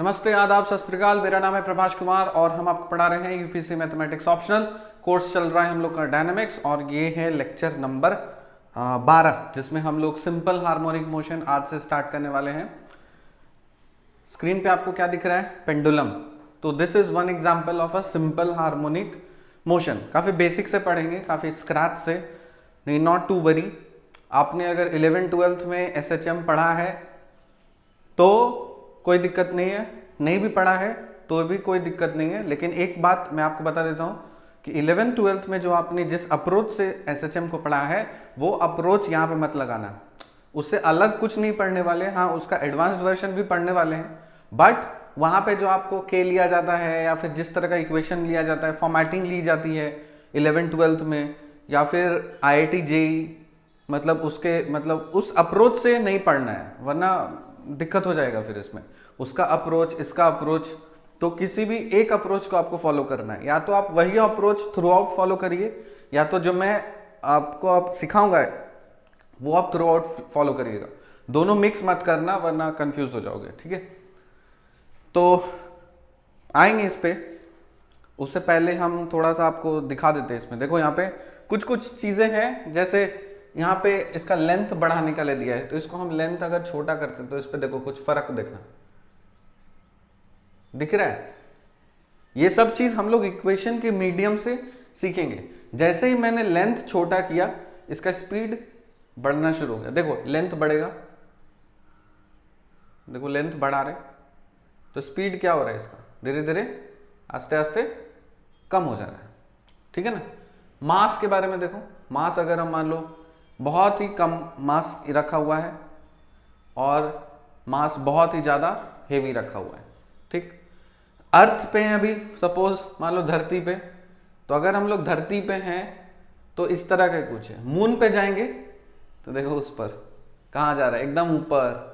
नमस्ते, आदाब, सत श्री अकाल। मेरा नाम है प्रभाष कुमार और हम आपको पढ़ा रहे हैं यूपीएससी मैथमेटिक्स ऑप्शनल कोर्स। चल रहा है हम लोग का डायनामिक्स और ये है लेक्चर नंबर 12 जिसमें हम लोग सिंपल हार्मोनिक मोशन आज से स्टार्ट करने वाले हैं। स्क्रीन पे आपको क्या दिख रहा है? पेंडुलम। तो this is one example of a simple harmonic motion. काफ़ी बेसिक से पढ़ेंगे, काफ़ी स्क्रैच से, नहीं, नॉट टू वरी। आपने अगर 11th-12th में SHM पढ़ा है तो कोई दिक्कत नहीं है, नहीं भी पढ़ा है तो भी कोई दिक्कत नहीं है। लेकिन एक बात मैं आपको बता देता हूं कि 11th-12th में जो आपने जिस अप्रोच से SHM को पढ़ा है वो अप्रोच यहाँ पे मत लगाना। उससे अलग कुछ नहीं पढ़ने वाले। हाँ, उसका एडवांस्ड वर्जन भी पढ़ने वाले हैं, बट वहाँ पे जो आपको के लिया जाता है या फिर जिस तरह का इक्वेशन लिया जाता है, फॉर्मेटिंग ली जाती है 11th-12th में, या फिर IIT JEE, मतलब उस अप्रोच से नहीं पढ़ना है, वरना दिक्कत हो जाएगा फिर इसमें। उसका अप्रोच, इसका अप्रोच, तो किसी भी एक अप्रोच को आपको फॉलो करना है। या तो आप वही अप्रोच थ्रू आउट फॉलो करिए, या तो जो मैं आपको सिखाऊंगा वो आप थ्रू आउट फॉलो करिएगा। दोनों मिक्स मत करना वरना कंफ्यूज हो जाओगे, ठीक है? तो आएंगे इस पे। उससे पहले हम थोड़ा सा आपको दिखा देते हैं। इसमें देखो, यहाँ पे कुछ कुछ चीजें हैं, जैसे यहाँ पे इसका लेंथ बढ़ाने का ले दिया है, तो इसको हम लेंथ अगर छोटा करते हैं तो इस पे देखो कुछ फर्क देखना दिख रहा है। ये सब चीज हम लोग इक्वेशन के मीडियम से सीखेंगे। जैसे ही मैंने लेंथ छोटा किया, इसका स्पीड बढ़ना शुरू हो गया। देखो लेंथ बढ़ेगा, देखो लेंथ बढ़ा रहे तो स्पीड क्या हो रहा है इसका? धीरे धीरे, आस्ते आस्ते कम हो जा रहा है, ठीक है ना? मास के बारे में देखो, मास अगर हम मान लो बहुत ही कम मास रखा हुआ है और मास बहुत ही ज़्यादा हेवी रखा हुआ है, ठीक। अर्थ पे हैं अभी, सपोज मान लो धरती पे, तो अगर हम लोग धरती पे हैं तो इस तरह का कुछ है। मून पे जाएंगे तो देखो उस पर कहाँ जा रहा है, एकदम ऊपर।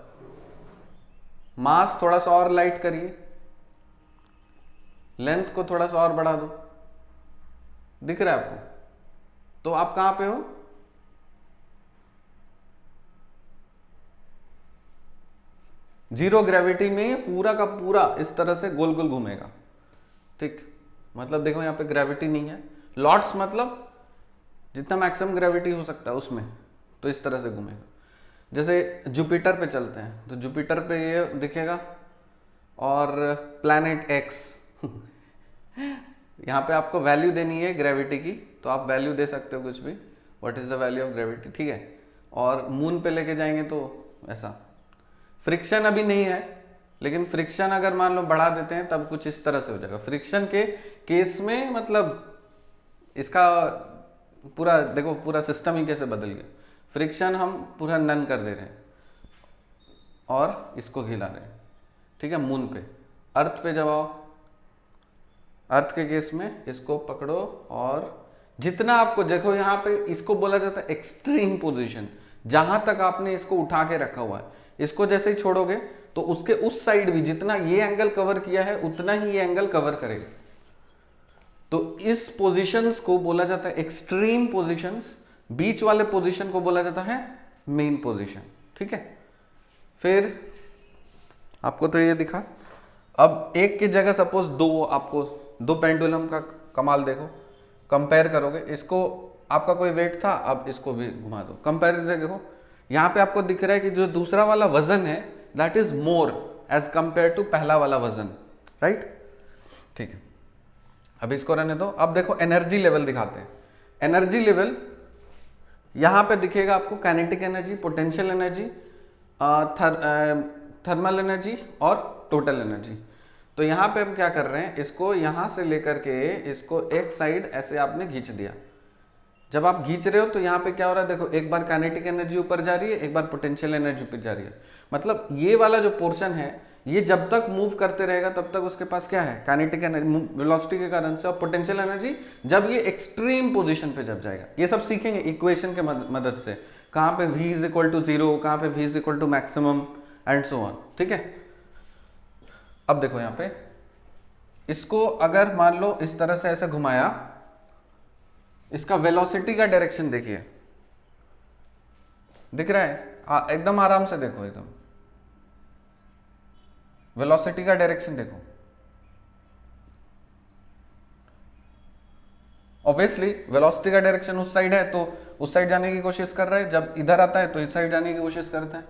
मास थोड़ा सा और लाइट करिए, लेंथ को थोड़ा सा और बढ़ा दो, दिख रहा है आपको? तो आप कहाँ पे हो? जीरो ग्रेविटी में पूरा का पूरा इस तरह से गोल गोल घूमेगा, ठीक। मतलब देखो यहाँ पे ग्रेविटी नहीं है, लॉट्स मतलब जितना मैक्सिमम ग्रेविटी हो सकता है उसमें, तो इस तरह से घूमेगा। जैसे जुपिटर पे चलते हैं तो जुपिटर पे ये दिखेगा, और प्लैनेट एक्स यहाँ पे आपको वैल्यू देनी है ग्रेविटी की, तो आप वैल्यू दे सकते हो कुछ भी, what is the value of gravity, ठीक है। और मून पे लेके जाएंगे तो ऐसा। फ्रिक्शन अभी नहीं है, लेकिन फ्रिक्शन अगर मान लो बढ़ा देते हैं तब कुछ इस तरह से हो जाएगा। फ्रिक्शन के केस में मतलब इसका पूरा देखो, पूरा सिस्टम ही कैसे बदल गया। फ्रिक्शन हम पूरा नन कर दे रहे हैं और इसको हिला रहे हैं, ठीक है। मून पे, अर्थ पे जब आओ, अर्थ के केस में इसको पकड़ो और जितना आपको देखो, यहाँ पे इसको बोला जाता है एक्सट्रीम पोजीशन। जहां तक आपने इसको उठा के रखा हुआ है, इसको जैसे ही छोड़ोगे तो उसके उस साइड भी जितना ये एंगल कवर किया है उतना ही ये एंगल कवर करेगा। तो इस पोजीशंस को बोला जाता है एक्सट्रीम पोजीशंस। बीच वाले पोजीशन को बोला जाता है मेन पोजीशन, ठीक है। फिर आपको तो ये दिखा। अब एक की जगह सपोज दो, आपको दो पेंडुलम का कमाल देखो, कंपेयर करोगे। इसको आपका कोई वेट था, अब इसको भी घुमा दो, कंपेरिजन देखो। यहाँ पे आपको दिख रहा है कि जो दूसरा वाला वजन है that is more as compare to पहला वाला वजन, राइट, ठीक है। अब इसको रहने दो। अब देखो एनर्जी लेवल दिखाते हैं। एनर्जी लेवल यहाँ पे दिखेगा आपको, kinetic energy, potential energy, thermal energy और टोटल एनर्जी। तो यहाँ पे हम क्या कर रहे हैं, इसको यहाँ से लेकर के इसको एक साइड ऐसे आपने खींच दिया। जब आप खींच रहे हो तो यहाँ पे क्या हो रहा है, देखो एक बार काइनेटिक एनर्जी ऊपर जा रही है, एक बार पोटेंशियल एनर्जी ऊपर जा रही है। मतलब ये वाला जो पोर्शन है ये जब तक मूव करते रहेगा तब तक उसके पास क्या है, काइनेटिक एनर्जी वेलोसिटी के कारण से, और पोटेंशियल एनर्जी जब ये एक्सट्रीम पोजीशन पे जब जाएगा। ये सब सीखेंगे इक्वेशन के मदद से, कहाँ पे v इज इक्वल टू 0, कहाँ पे v is equal to maximum and so on, ठीक है। अब देखो यहाँ पे इसको अगर मान लो इस तरह से ऐसे घुमाया, इसका वेलोसिटी का डायरेक्शन देखिए, दिख रहा है? एकदम आराम से देखो, एकदम वेलोसिटी का डायरेक्शन देखो, ऑब्वियसली वेलोसिटी का डायरेक्शन उस साइड है तो उस साइड जाने की कोशिश कर रहा है, जब इधर आता है तो इस साइड जाने की कोशिश करता है।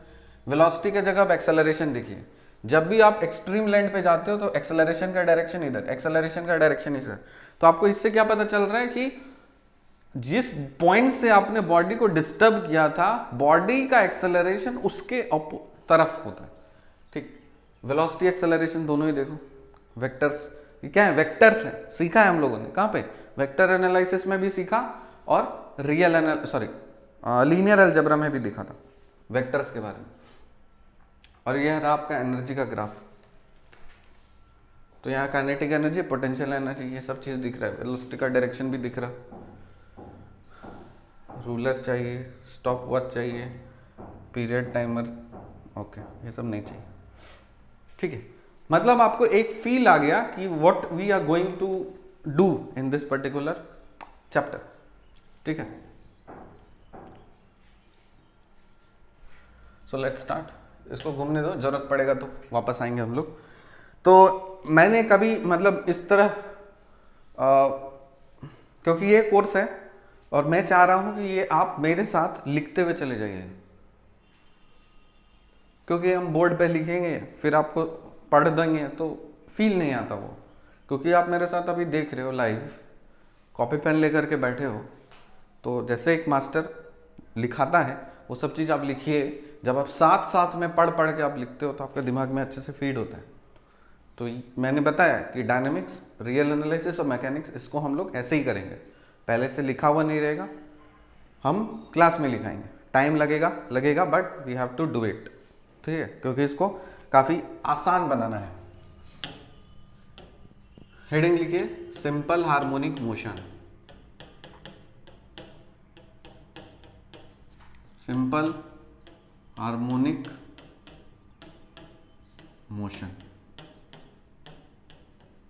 वेलोसिटी के जगह आप एक्सेलरेशन देखिए, जब भी आप एक्सट्रीम लेंथ पे जाते हो तो एक्सेलरेशन का डायरेक्शन इधर, एक्सेलरेशन का डायरेक्शन इधर। तो आपको इससे क्या पता चल रहा है कि जिस पॉइंट से आपने बॉडी को डिस्टर्ब किया था, बॉडी का एक्सेलरेशन उसके तरफ होता है, ठीक। वेलोसिटी एक्सेलरेशन दोनों ही देखो, वेक्टर्स, ये क्या है, वेक्टर्स है, सीखा है हम लोगों ने कहाँ पे, वेक्टर एनालिसिस में भी सीखा और लीनियर अलजेब्रा में भी दिखा था वेक्टर्स के बारे में। और यह रहा आपका एनर्जी का ग्राफ, तो यहाँ काइनेटिक एनर्जी, पोटेंशियल एनर्जी, ये सब चीज दिख रहा है, वेलोसिटी का डायरेक्शन भी दिख रहा। रूलर चाहिए, स्टॉप वॉच चाहिए, पीरियड टाइमर, ओके, ये सब नहीं चाहिए, ठीक है। मतलब आपको एक फील आ गया कि what we are going to do in this particular chapter, ठीक है। सो लेट्स स्टार्ट, इसको घूमने दो, जरूरत पड़ेगा तो वापस आएंगे हम लोग। तो मैंने कभी मतलब इस तरह क्योंकि ये कोर्स है और मैं चाह रहा हूं कि ये आप मेरे साथ लिखते हुए चले जाइए, क्योंकि हम बोर्ड पे लिखेंगे फिर आपको पढ़ देंगे तो फील नहीं आता वो, क्योंकि आप मेरे साथ अभी देख रहे हो लाइव, कॉपी पेन लेकर के बैठे हो, तो जैसे एक मास्टर लिखाता है वो सब चीज़ आप लिखिए। जब आप साथ साथ में पढ़ पढ़ के आप लिखते हो तो आपके दिमाग में अच्छे से फीड होता है। तो मैंने बताया कि डायनेमिक्स, रियल एनालिसिस और मैकेनिक्स, इसको हम लोग ऐसे ही करेंगे, पहले से लिखा हुआ नहीं रहेगा, हम क्लास में लिखाएंगे, टाइम लगेगा but we have to do it, ठीक है, क्योंकि इसको काफ़ी आसान बनाना है। हेडिंग लिखिए, simple harmonic motion, simple harmonic motion,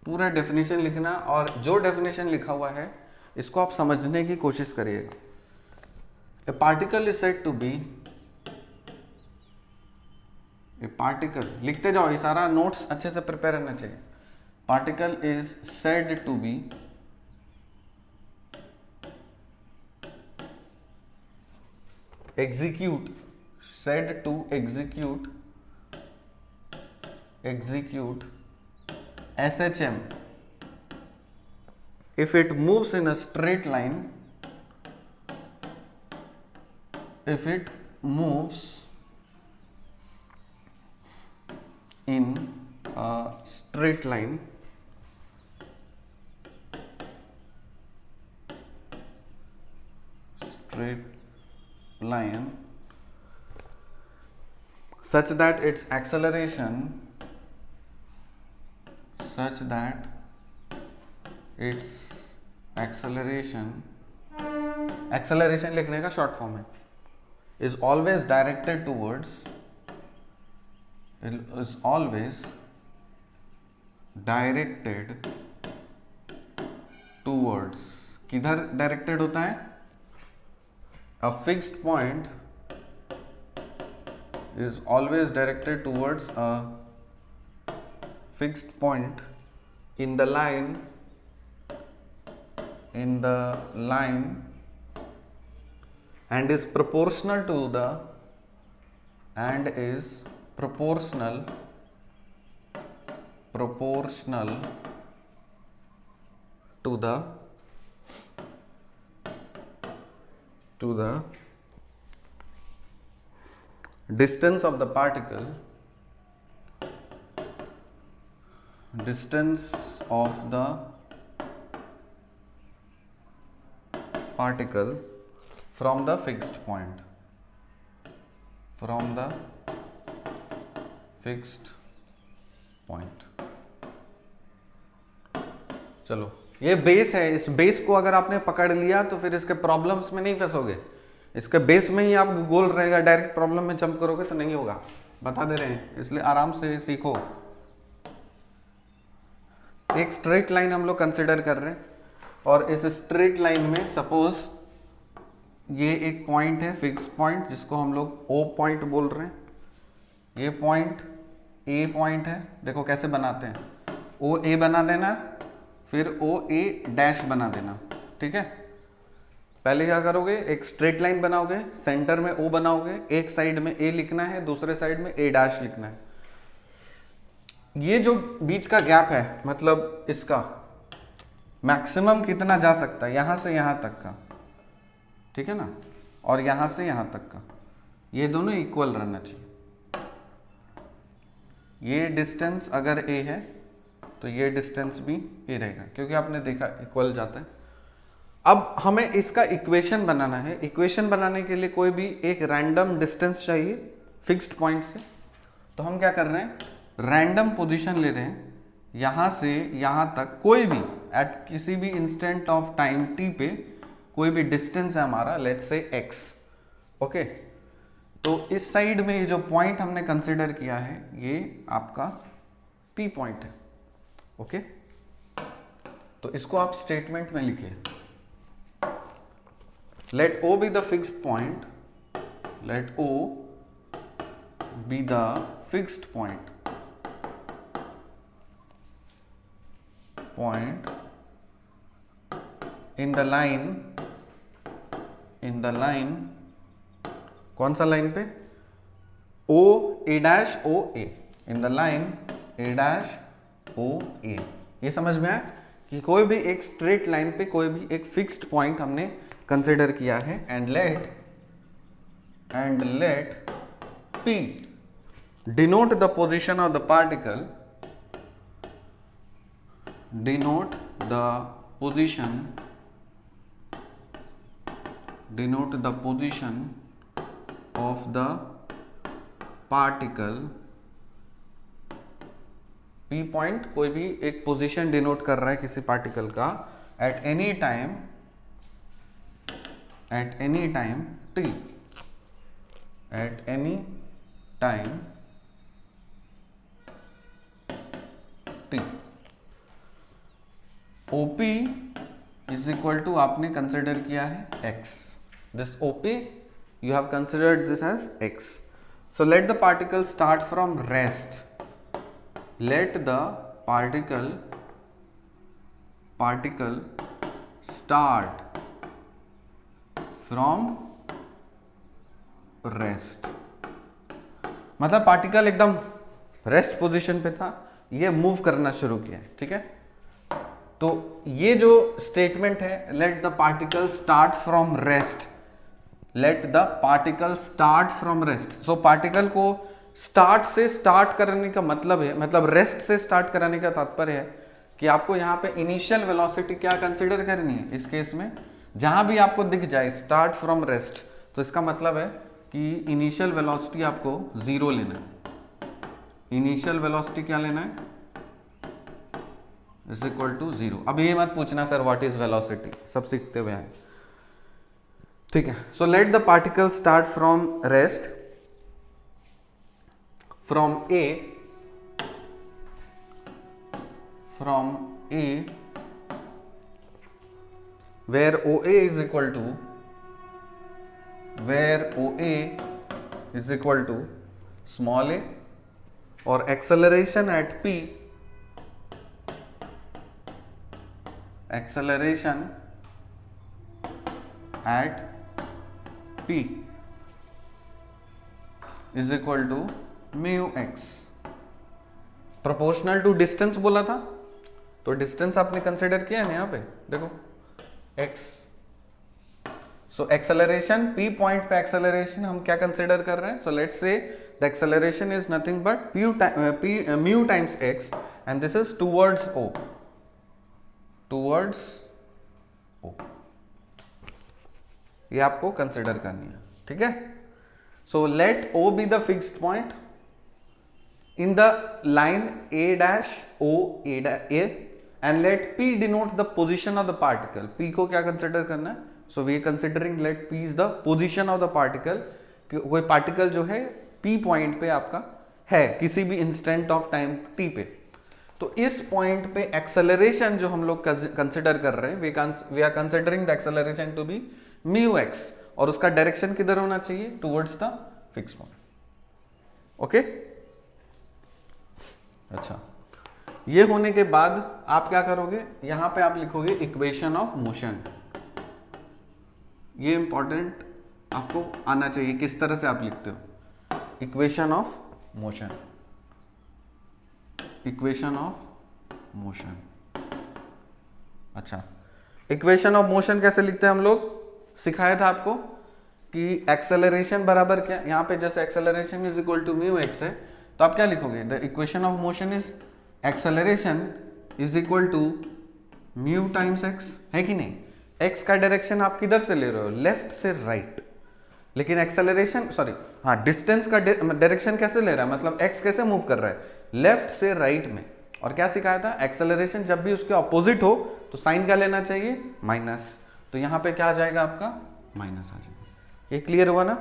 पूरा डेफिनेशन लिखना, और जो डेफिनेशन लिखा हुआ है इसको आप समझने की कोशिश करिएगा। A particle is said to be, a particle, लिखते जाओ, ये सारा नोट्स अच्छे से प्रिपेयर रहना चाहिए। Particle is said to be execute, said to execute SHM if it moves in a straight line, if it moves in a straight line, such that its acceleration लिखने का शॉर्ट फॉर्म है, is always directed towards, किधर directed होता है, a fixed point is always directed towards a fixed point in the line and is proportional to the distance of the particle from the fixed point, चलो ये base है, इस base को अगर आपने पकड़ लिया तो फिर इसके प्रॉब्लम्स में नहीं फंसोगे, इसके बेस में ही आप गोल रहेगा, डायरेक्ट प्रॉब्लम में जंप करोगे तो नहीं होगा, बता दे रहे हैं, इसलिए आराम से सीखो। एक स्ट्रेट लाइन हम लोग कंसिडर कर रहे हैं, और इस स्ट्रेट लाइन में सपोज ये एक पॉइंट है, फिक्स पॉइंट, जिसको हम लोग O पॉइंट बोल रहे हैं, ये पॉइंट ए पॉइंट है, देखो कैसे बनाते हैं, ओ ए बना देना, फिर ओ ए डैश बना देना, ठीक है। पहले क्या करोगे, एक स्ट्रेट लाइन बनाओगे, सेंटर में ओ बनाओगे, एक साइड में ए लिखना है, दूसरे साइड में ए डैश लिखना है। ये जो बीच का गैप है, मतलब इसका मैक्सिमम कितना जा सकता है, यहां से यहां तक का, ठीक है ना, और यहां से यहां तक का, ये दोनों इक्वल रहना चाहिए। ये डिस्टेंस अगर ए है तो ये डिस्टेंस भी ए रहेगा, क्योंकि आपने देखा इक्वल जाता है। अब हमें इसका इक्वेशन बनाना है। इक्वेशन बनाने के लिए कोई भी एक रैंडम डिस्टेंस चाहिए फिक्स्ड पॉइंट से। तो हम क्या कर रहे हैं, रैंडम पोजीशन ले रहे हैं, यहां से यहां तक कोई भी एट किसी भी इंस्टेंट ऑफ टाइम टी पे कोई भी डिस्टेंस है हमारा, लेट्स से एक्स, ओके। तो इस साइड में ये जो पॉइंट हमने कंसिडर किया है ये आपका पी पॉइंट है, ओके। तो इसको आप स्टेटमेंट में लिखिए, let O be the fixed point, let O be the fixed point in the line, कौन सा लाइन पे, O A dash O A, in the line A dash O A। ये समझ में आया कि कोई भी एक स्ट्रेट लाइन पे कोई भी एक फिक्स्ड पॉइंट हमने कंसिडर किया है, and let P denote the position of the particle, denote the position of the particle। P point कोई भी एक पोजीशन डिनोट कर रहा है किसी पार्टिकल का eight any time t, at any time t। OP is equal to आपने consider किया है x, this OP you have considered this as x। So let the particle start from rest, let the particle start from rest, मतलब particle एकदम rest position पे था, ये move करना शुरू किया है, ठीक है। तो ये जो स्टेटमेंट है, let the particle start from rest, let the particle start from rest. So particle को स्टार्ट से स्टार्ट करने का मतलब है, मतलब रेस्ट से स्टार्ट कराने का तात्पर्य है कि आपको यहाँ पे इनिशियल वेलोसिटी क्या कंसिडर करनी है। इस केस में जहां भी आपको दिख जाए स्टार्ट फ्रॉम रेस्ट, तो इसका मतलब है कि इनिशियल वेलोसिटी आपको जीरो लेना है। इनिशियल वेलोसिटी क्या लेना है, इज इक्वल टू जीरो। अब ये मत पूछना सर व्हाट इज वेलोसिटी, सब सीखते हुए आए, ठीक है। So let the particle start from rest, from A where OA is equal to small a, और acceleration at P is equal to mu x, proportional to distance बोला था, तो डिस्टेंस आपने कंसिडर किया है ना यहाँ पे, देखो x। So acceleration P point पे एक्सेलरेशन हम क्या कंसिडर कर रहे हैं, so let's say the acceleration is nothing but mu times x and this is towards O, ये आपको कंसिडर करनी है, ठीक है। So let O be the fixed point in the line A dash O A and let P denote the position of the particle। P को क्या consider करना है, so we are considering let P is the position of the particle। कोई particle जो है P point पे आपका है किसी भी इंस्टेंट ऑफ टाइम T पे, तो इस पॉइंट पे एक्सेलरेशन जो हम लोग कंसिडर कर रहे हैं, we are considering the acceleration to be mu x, और उसका डायरेक्शन किधर होना चाहिए, towards the fix point, okay. अच्छा, ये होने के बाद आप क्या करोगे, यहां पे आप लिखोगे इक्वेशन ऑफ मोशन। ये इंपॉर्टेंट आपको आना चाहिए, किस तरह से आप लिखते हो equation of motion, equation of motion. अच्छा, इक्वेशन ऑफ मोशन कैसे लिखते हैं हम लोग, सिखाया था आपको कि एक्सेलरेशन बराबर क्या, यहां पे जैसे acceleration is equal to mu x है, तो आप क्या लिखोगे, the equation of motion is acceleration is equal to mu times x, है कि नहीं। एक्स का डायरेक्शन आप किधर से ले रहे हो, लेफ्ट से राइट, लेकिन एक्सेलरेशन सॉरी हाँ डिस्टेंस का डायरेक्शन कैसे ले रहा है, मतलब एक्स कैसे मूव कर रहा है, लेफ्ट से राइट में। और क्या सिखाया था, एक्सेलरेशन जब भी उसके ऑपोजिट हो तो साइन क्या लेना चाहिए, माइनस। तो यहां पे क्या आ जाएगा आपका, माइनस आ जाएगा। ये क्लियर हुआ ना।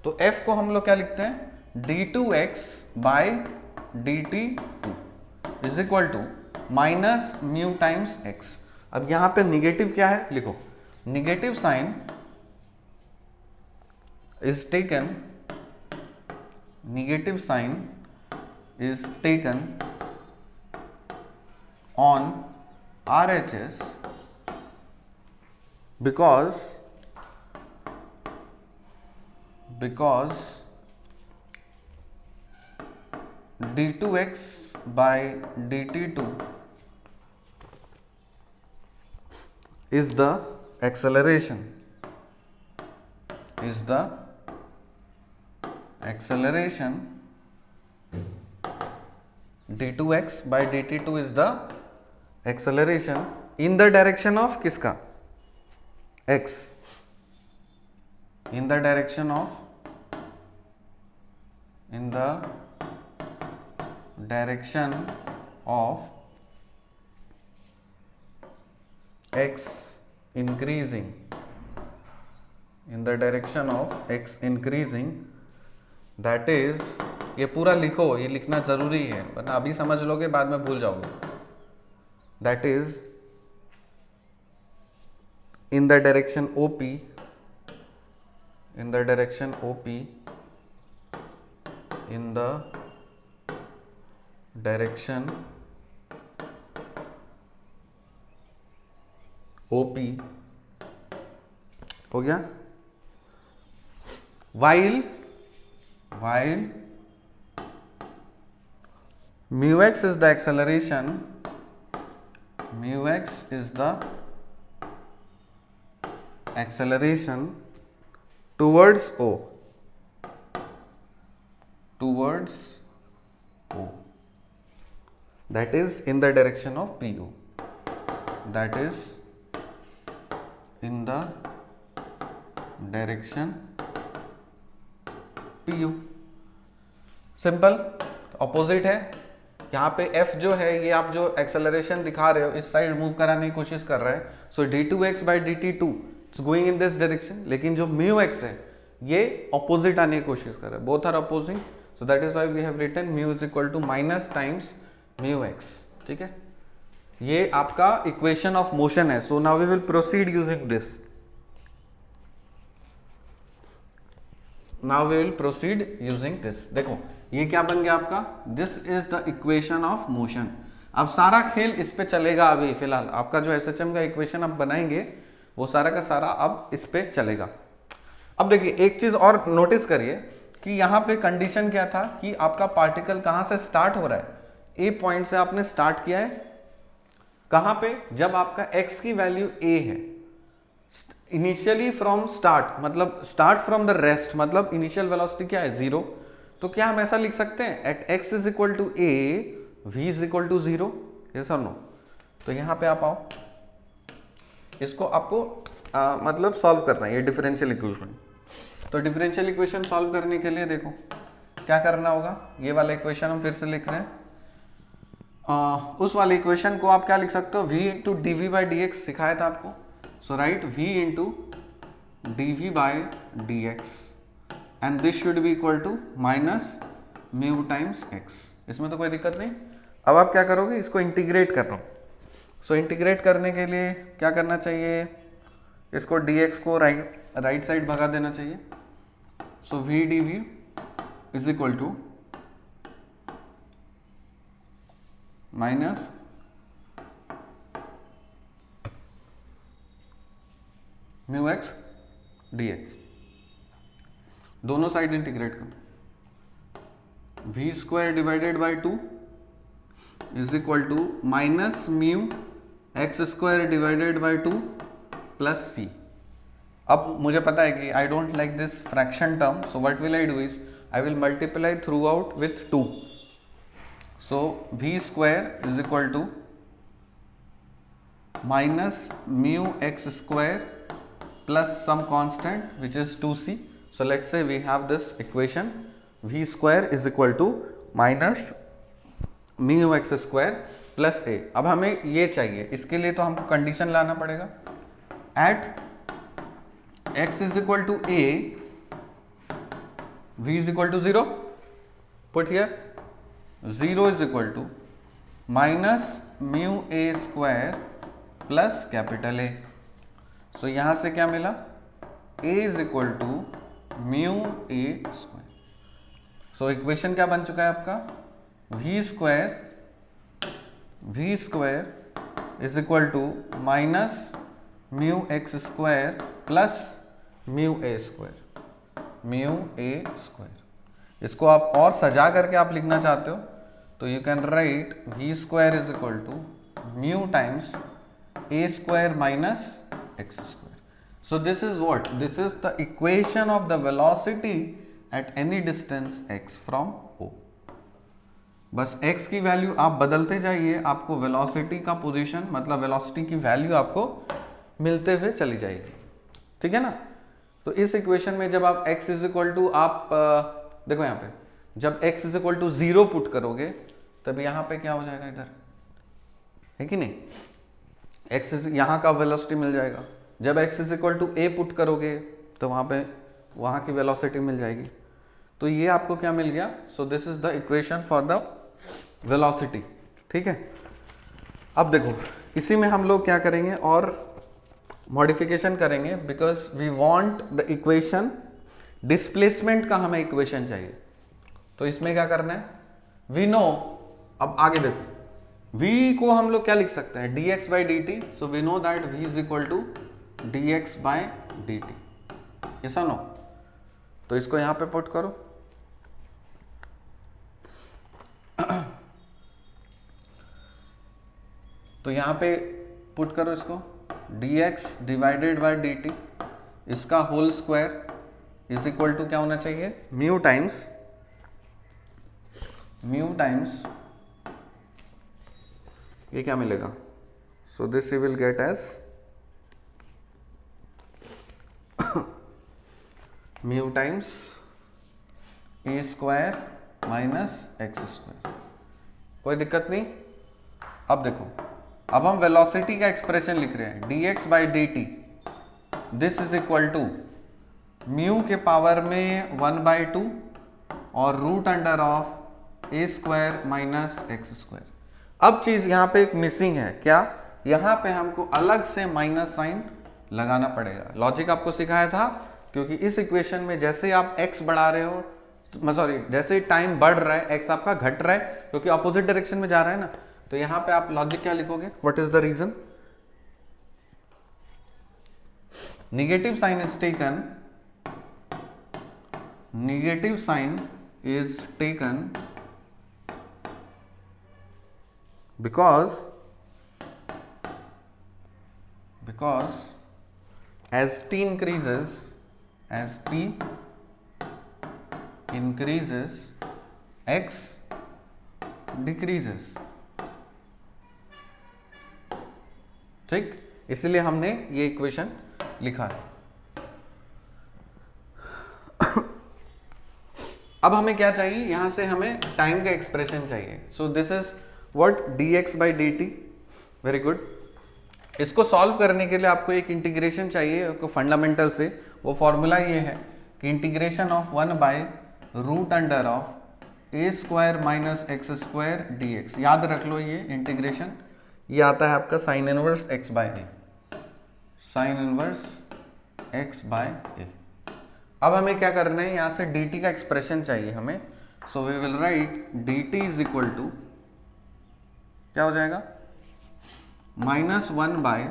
तो f को हम लोग क्या लिखते हैं, d2x by dt2 is equal to minus mu times x। अब यहां पे निगेटिव क्या है, लिखो negative sign is taken, negative sign is taken on RHS because d2x by dt2 is the acceleration, d2x by dt2 is the acceleration in the direction of किसका, x, in the direction of x increasing, that is, ये पूरा लिखो, ये लिखना जरूरी है वरना अभी समझ लोगे बाद में भूल जाओगे। that is in the direction OP, in the direction OP, in the direction OP, हो गया। while mu x is the acceleration, towards O, that is in the direction of PO, that is in the direction PO। Simple, opposite है। यहाँ पे F जो है, ये आप जो एक्सेलरेशन दिखा रहे हो इस साइड मूव कराने की कोशिश कर रहा है, सो d2x by dt2 it's going in this direction, लेकिन जो म्यू x है ये ऑपोजिट आने की कोशिश कर रहा है, both are opposing, so that is why we have written mu is equal to minus times mu x। ठीक है, ये आपका इक्वेशन ऑफ मोशन है। So now we will proceed using this, देखो ये क्या बन गया आपका, this is the equation of motion. अब सारा खेल इस पे चलेगा, अभी फिलहाल आपका जो एसएचएम का इक्वेशन आप बनाएंगे वो सारा का सारा अब इस पे चलेगा। अब देखिए एक चीज और नोटिस करिए कि यहाँ पे कंडीशन क्या था कि आपका पार्टिकल कहाँ से स्टार्ट हो रहा है, ए पॉइंट से आपने स्टार्ट किया है, कहाँ पे, जब आपका x की वैल्यू a है, इनिशियली फ्रॉम स्टार्ट मतलब स्टार्ट फ्रॉम द रेस्ट, मतलब इनिशियल वेलोसिटी क्या है, 0। तो क्या हम ऐसा लिख सकते हैं, at x is equal to a v is equal to 0, yes और नो। तो यहां पे आप आओ, इसको आपको मतलब सॉल्व करना है, ये डिफरेंशियल इक्वेशन। तो डिफरेंशियल इक्वेशन सॉल्व करने के लिए देखो क्या करना होगा, ये वाला इक्वेशन हम फिर से लिख रहे हैं। उस वाले इक्वेशन को आप क्या लिख सकते हो, v into D V by D X सिखाया था आपको, so write v into D V by D X and this should be equal to minus mu times x। इसमें तो कोई दिक्कत नहीं। अब आप क्या करोगे, इसको इंटीग्रेट कर रहा हूँ। सो इंटीग्रेट करने के लिए क्या करना चाहिए, इसको dx को राइट साइड भगा देना चाहिए। So v D V is equal to minus mu X D X, दोनों साइड इंटीग्रेट करो। V square divided by 2 is equal to minus mu x square divided by 2 plus C. अब मुझे पता है कि I don't like this fraction term, so what will I do is I will multiply throughout with 2। So V square is equal to minus mu x square plus some constant which is 2c. So let's say we have this equation v square is equal to minus mu x square plus a. अब हमें ये चाहिए, इसके लिए तो हमको condition लाना पड़ेगा। at x is equal to a, v is equal to 0, put here 0 is equal to minus mu a square plus capital A. सो यहां से क्या मिला, a is equal to mu a square. So equation क्या बन चुका है आपका, v square is equal to minus mu x square plus mu a square. इसको आप और सजा करके आप लिखना चाहते हो तो you can write v square is equal to mu times a square minus x square. So this is what? This is the equation of the velocity at any distance x from O. बस x की value आप बदलते जाइए, आपको velocity का position मतलब velocity की value आपको मिलते हुए चली जाएगी, ठीक है ना। तो इस इक्वेशन में जब आप x इज इक्वल टू आप देखो यहाँ पे जब x is equal to 0 put करोगे तब यहाँ पे क्या हो जाएगा, इधर है कि नहीं, x यहाँ का वेलोसिटी मिल जाएगा। जब x is equal to a put करोगे तो वहाँ पे वहाँ की वेलोसिटी मिल जाएगी। तो ये आपको क्या मिल गया, so this is the equation for the velocity, ठीक है। अब देखो इसी में हम लोग क्या करेंगे और मॉडिफिकेशन करेंगे, because we want the equation displacement का हमें इक्वेशन चाहिए। तो इसमें क्या करना है, वी नो, अब आगे देखो v को हम लोग क्या लिख सकते हैं, dx by dt. So we know that v is equal to dx by dt. yes or no? तो इसको यहां पे पुट करो। तो यहां पे पुट करो इसको, dx डिवाइडेड बाय dt इसका whole square is equal to क्या होना चाहिए, म्यू टाइम्स ये क्या मिलेगा, so this you will get as mu times a square minus x square. कोई दिक्कत नहीं। अब देखो, अब हम वेलोसिटी का एक्सप्रेशन लिख रहे हैं, dx by dt this is equal to mu के पावर में 1/2 और root under of A square minus x square. अब चीज यहां पे एक मिसिंग है, क्या, यहां पे हमको अलग से माइनस साइन लगाना पड़ेगा। लॉजिक आपको सिखाया था, क्योंकि इस इक्वेशन में जैसे आप x बढ़ा रहे हो, सॉरी जैसे टाइम बढ़ रहा है x आपका घट रहा है क्योंकि अपोजिट डायरेक्शन में जा रहा है ना। तो यहां पे आप लॉजिक क्या लिखोगे, what is the reason, negative sign is taken, negative sign is taken because as t increases x decreases, ठीक, इसलिए हमने ये इक्वेशन लिखा है। अब हमें क्या चाहिए, यहां से हमें टाइम का एक्सप्रेशन चाहिए। सो this is what, dx by dt, very good. इसको सॉल्व करने के लिए आपको एक इंटीग्रेशन चाहिए फंडामेंटल से। वो फॉर्मूला ये है कि इंटीग्रेशन ऑफ 1/√अंडर of A square minus x square dx। याद रख लो ये इंटीग्रेशन, ये आता है आपका sign inverse x by A, sine inverse x by ए। अब हमें क्या करना है, यहाँ से dt का एक्सप्रेशन चाहिए हमें। So we will write dt is equal to क्या हो जाएगा, -1 बाय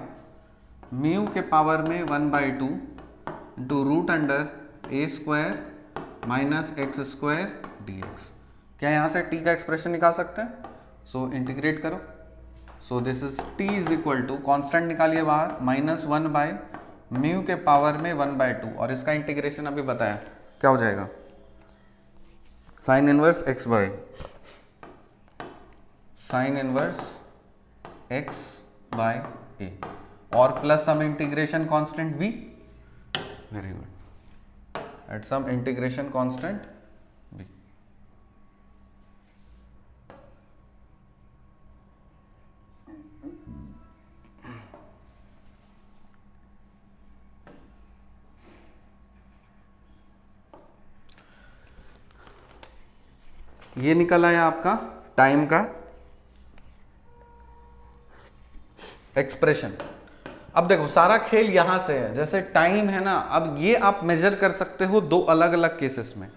म्यू के पावर में 1/2 into root under A square minus x square dx। क्या यहाँ से t का एक्सप्रेशन निकाल सकते हैं? सो इंटीग्रेट करो। So this is t is equal to, constant निकालिए बाहर, -1 बाय म्यू के पावर में 1/2 और इसका इंटीग्रेशन अभी बताया, क्या हो जाएगा, sine inverse x by sine inverse x by a और plus some integration constant b, very good, at some integration constant b। ये निकल आया आपका टाइम का एक्सप्रेशन। अब देखो सारा खेल यहां से है, जैसे टाइम है ना, अब ये आप मेजर कर सकते हो दो अलग अलग केसेस में।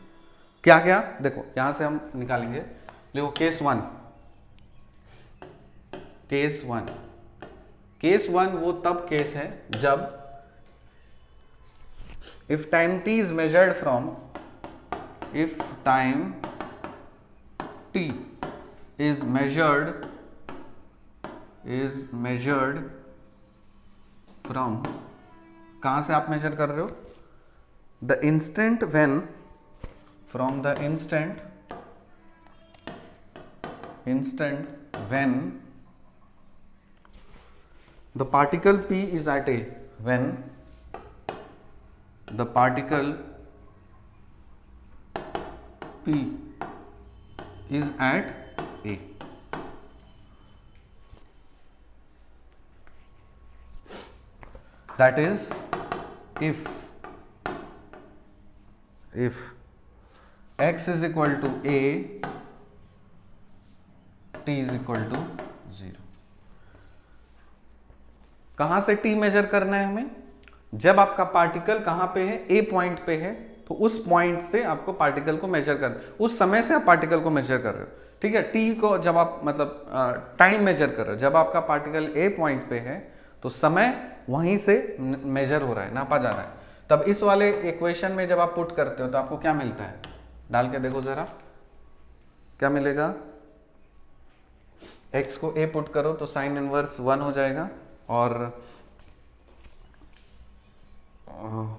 क्या क्या, देखो यहां से हम निकालेंगे, देखो केस वन, केस वन वो तब केस है जब if time t is measured from, if time t is measured from, कहां से आप मेजर कर रहे हो, the instant when, from the instant when the particle p is at a, when the particle p is at a, that is if x is equal to a, t is equal to 0। कहां से t major करना है हमें, जब आपका particle कहां पे है, a पॉइंट पे है, तो उस पॉइंट से आपको पार्टिकल को मेजर कर, उस समय से आप पार्टिकल को मेजर कर रहे हो, ठीक है। टी को जब आप मतलब टाइम मेजर कर रहे हो, जब आपका पार्टिकल ए पॉइंट पे है तो समय वहीं से मेजर हो रहा है, नापा जा रहा है। तब इस वाले इक्वेशन में जब आप पुट करते हो तो आपको क्या मिलता है, डाल के देखो जरा क्या मिलेगा, x को a पुट करो तो साइन इनवर्स 1 हो जाएगा और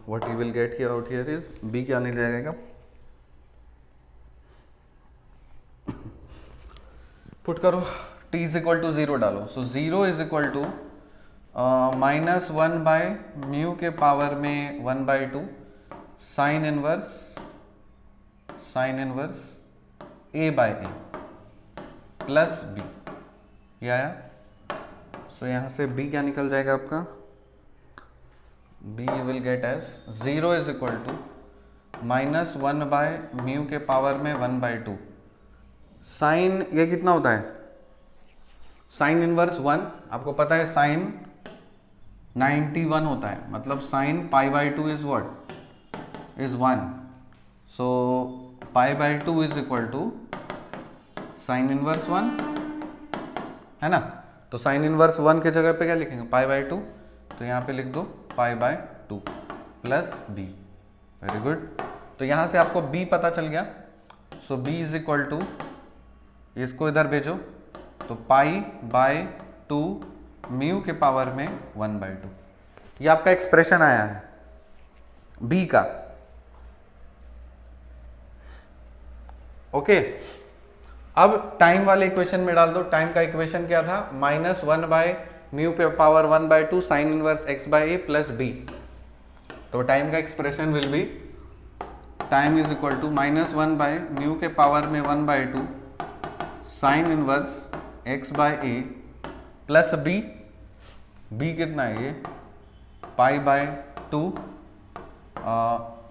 what you will get here out here is b क्या नहीं जाएगा, पुट करो t इज इक्वल टू 0 डालो। So 0 is equal to -1 by mu के पावर में 1/2 sine inverse a by a plus b, ये आया। सो यहाँ से b क्या निकल जाएगा आपका, b you will get as 0 is equal to -1 by mu के पावर में 1/2 साइन, ये कितना होता है, साइन इनवर्स 1, आपको पता है साइन 91 होता है, मतलब sine π/2 is what, is 1। So π/2 is equal to sine inverse 1, है ना। तो साइन इनवर्स 1 के जगह पे क्या लिखेंगे, π/2, तो यहाँ पे लिख दो π/2 प्लस b, वेरी गुड। तो यहाँ से आपको b पता चल गया। सो b इज इक्वल टू, इसको इधर भेजो तो π/2 म्यू के पावर में 1/2, ये आपका एक्सप्रेशन आया है b का, ओके। अब टाइम वाले इक्वेशन में डाल दो, टाइम का इक्वेशन क्या था, -1 बाय म्यू पे power 1/2 sine inverse x by a plus b। तो टाइम का expression will be time is equal to -1 by mu के पावर में 1/2 sine inverse x by a plus b, b कितना है ये, π/2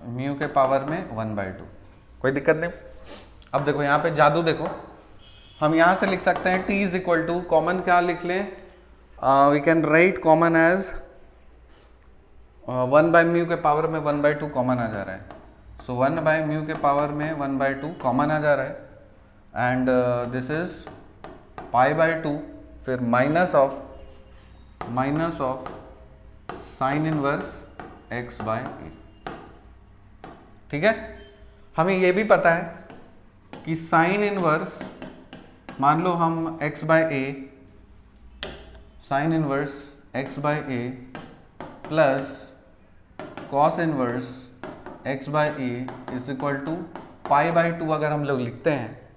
म्यू के पावर में 1/2, कोई दिक्कत नहीं। अब देखो यहाँ पे जादू देखो, हम यहाँ से लिख सकते हैं t is equal to, common क्या लिख लें, we can write common as 1 by mu के पावर में 1/2 कॉमन आ जा रहा है। सो 1 बाय म्यू के पावर में 1/2 कॉमन आ जा रहा है, एंड दिस इज π/2 फिर minus of sine inverse x by A. ठीक है, हमें ये भी पता है कि साइन इनवर्स, मान लो हम x by A, sine inverse x by A plus cos inverse x by A is equal to pi by 2 अगर हम लोग लिखते हैं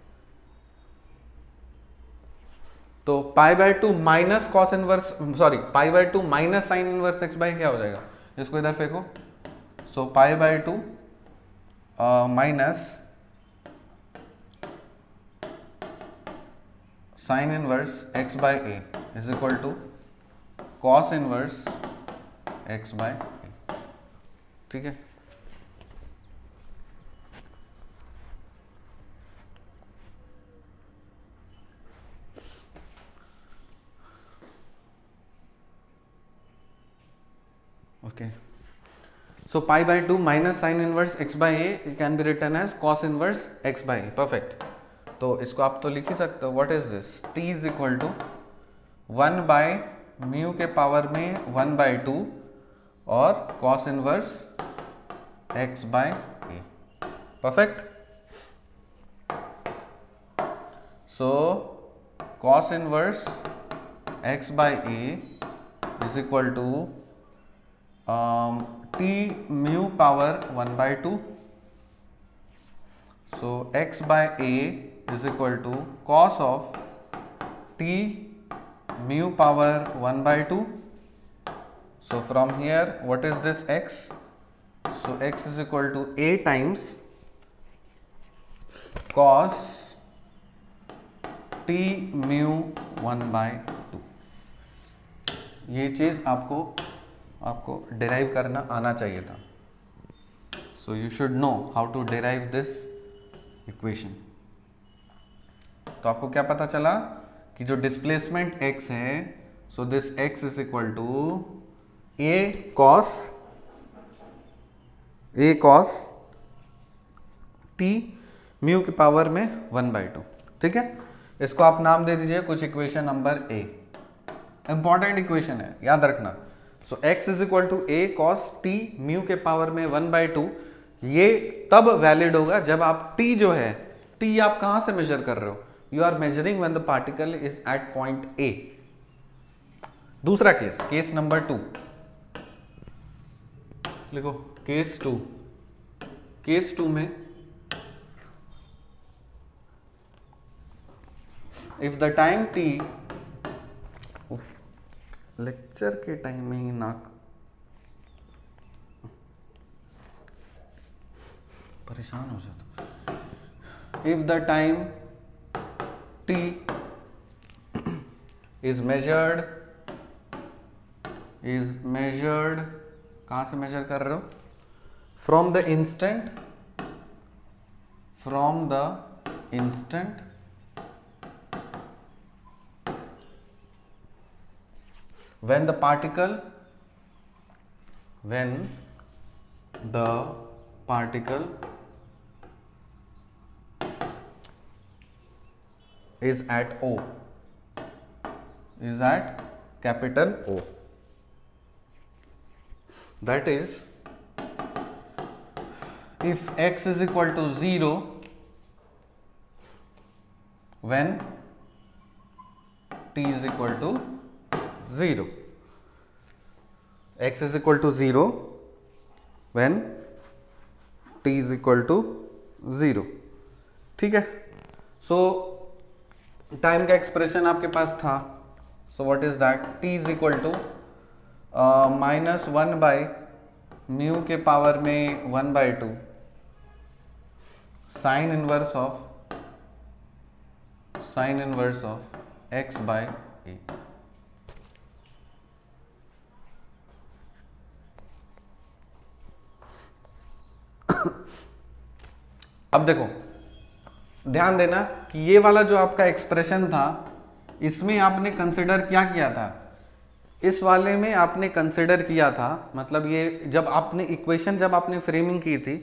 तो pi by 2 minus cos inverse, sorry pi by 2 minus sine inverse x by क्या हो जाएगा, इसको इधर फेंको। So pi by 2 minus sine inverse x by A is equal to cos inverse x by A. ठीक है, okay. So pi by 2 minus sin inverse x by a can be written as cos inverse x by a, perfect। तो इसको आप तो लिख ही सकते हो, what is this, t is equal to 1 by mu के पावर में 1 by 2 और cos inverse x by a, perfect। So cos inverse x by a is equal to t mu power 1 by 2, so x by a is equal to cos of t mu power 1 by 2। so from here what is this x, so x is equal to a times cos t mu 1 by 2। ये चीज आपको derive करना आना चाहिए था। So you should know how to derive this equation. तो आपको क्या पता चला कि जो डिस्प्लेसमेंट x है, so this x is equal to a cos t mu की पावर में 1 by 2। ठीक है, इसको आप नाम दे दीजिए कुछ equation number a। Important equation है, याद रखना। So x is equal to a cos t mu के पावर में 1 by 2। ये तब वैलिड होगा जब आप t जो है, t आप कहां से मेजर कर रहे हो, you are measuring when the particle is at point a। दूसरा केस, केस नंबर 2 लिखो, केस 2। केस 2 में if the time t, lecture के टाइम में ही नाक परेशान हो जाता। If the time t is measured कहां से मेजर कर रहे हो, from the instant when the particle is at O, is at capital O, that is if x is equal to 0 when t is equal to 0, x is equal to 0 when t is equal to 0। ठीक है, सो time का expression आपके पास था। So what is that, t is equal to minus 1 by mu के power में 1 by 2 sine inverse of x by a। अब देखो, ध्यान देना कि ये वाला जो आपका एक्सप्रेशन था, इसमें आपने कंसिडर क्या किया था, इस वाले में आपने कंसिडर किया था, मतलब ये जब आपने इक्वेशन जब आपने फ्रेमिंग की थी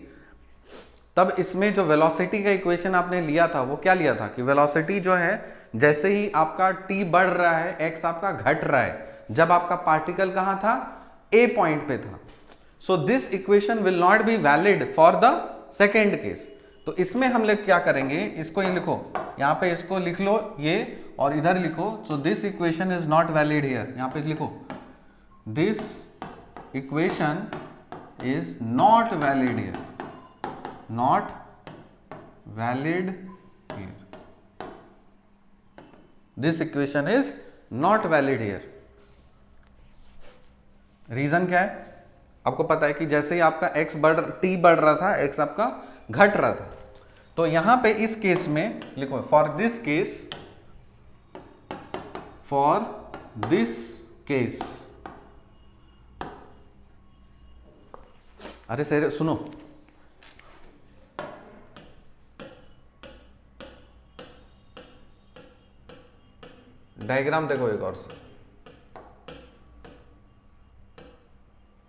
तब इसमें जो वेलोसिटी का इक्वेशन आपने लिया था वो क्या लिया था कि वेलोसिटी जो है जैसे ही आपका t बढ़ रहा है, x आपका घट रहा है, जब आपका पार्टिकल कहां था, a पॉइंट पे था। सो this equation will not be valid for the second case. तो इसमें हम लोग क्या करेंगे, इसको ये लिखो, यहां पे इसको लिख लो ये, और इधर लिखो। So this equation is not valid here, यहां पे लिखो this equation is not valid here, not valid here, this equation is not valid here. Reason क्या है, आपको पता है कि जैसे ही आपका t बढ़ रहा था, x आपका घट रहा था। तो यहां पे इस केस में लिखो, फॉर दिस केस, अरे सर सुनो, डायग्राम देखो एक और से।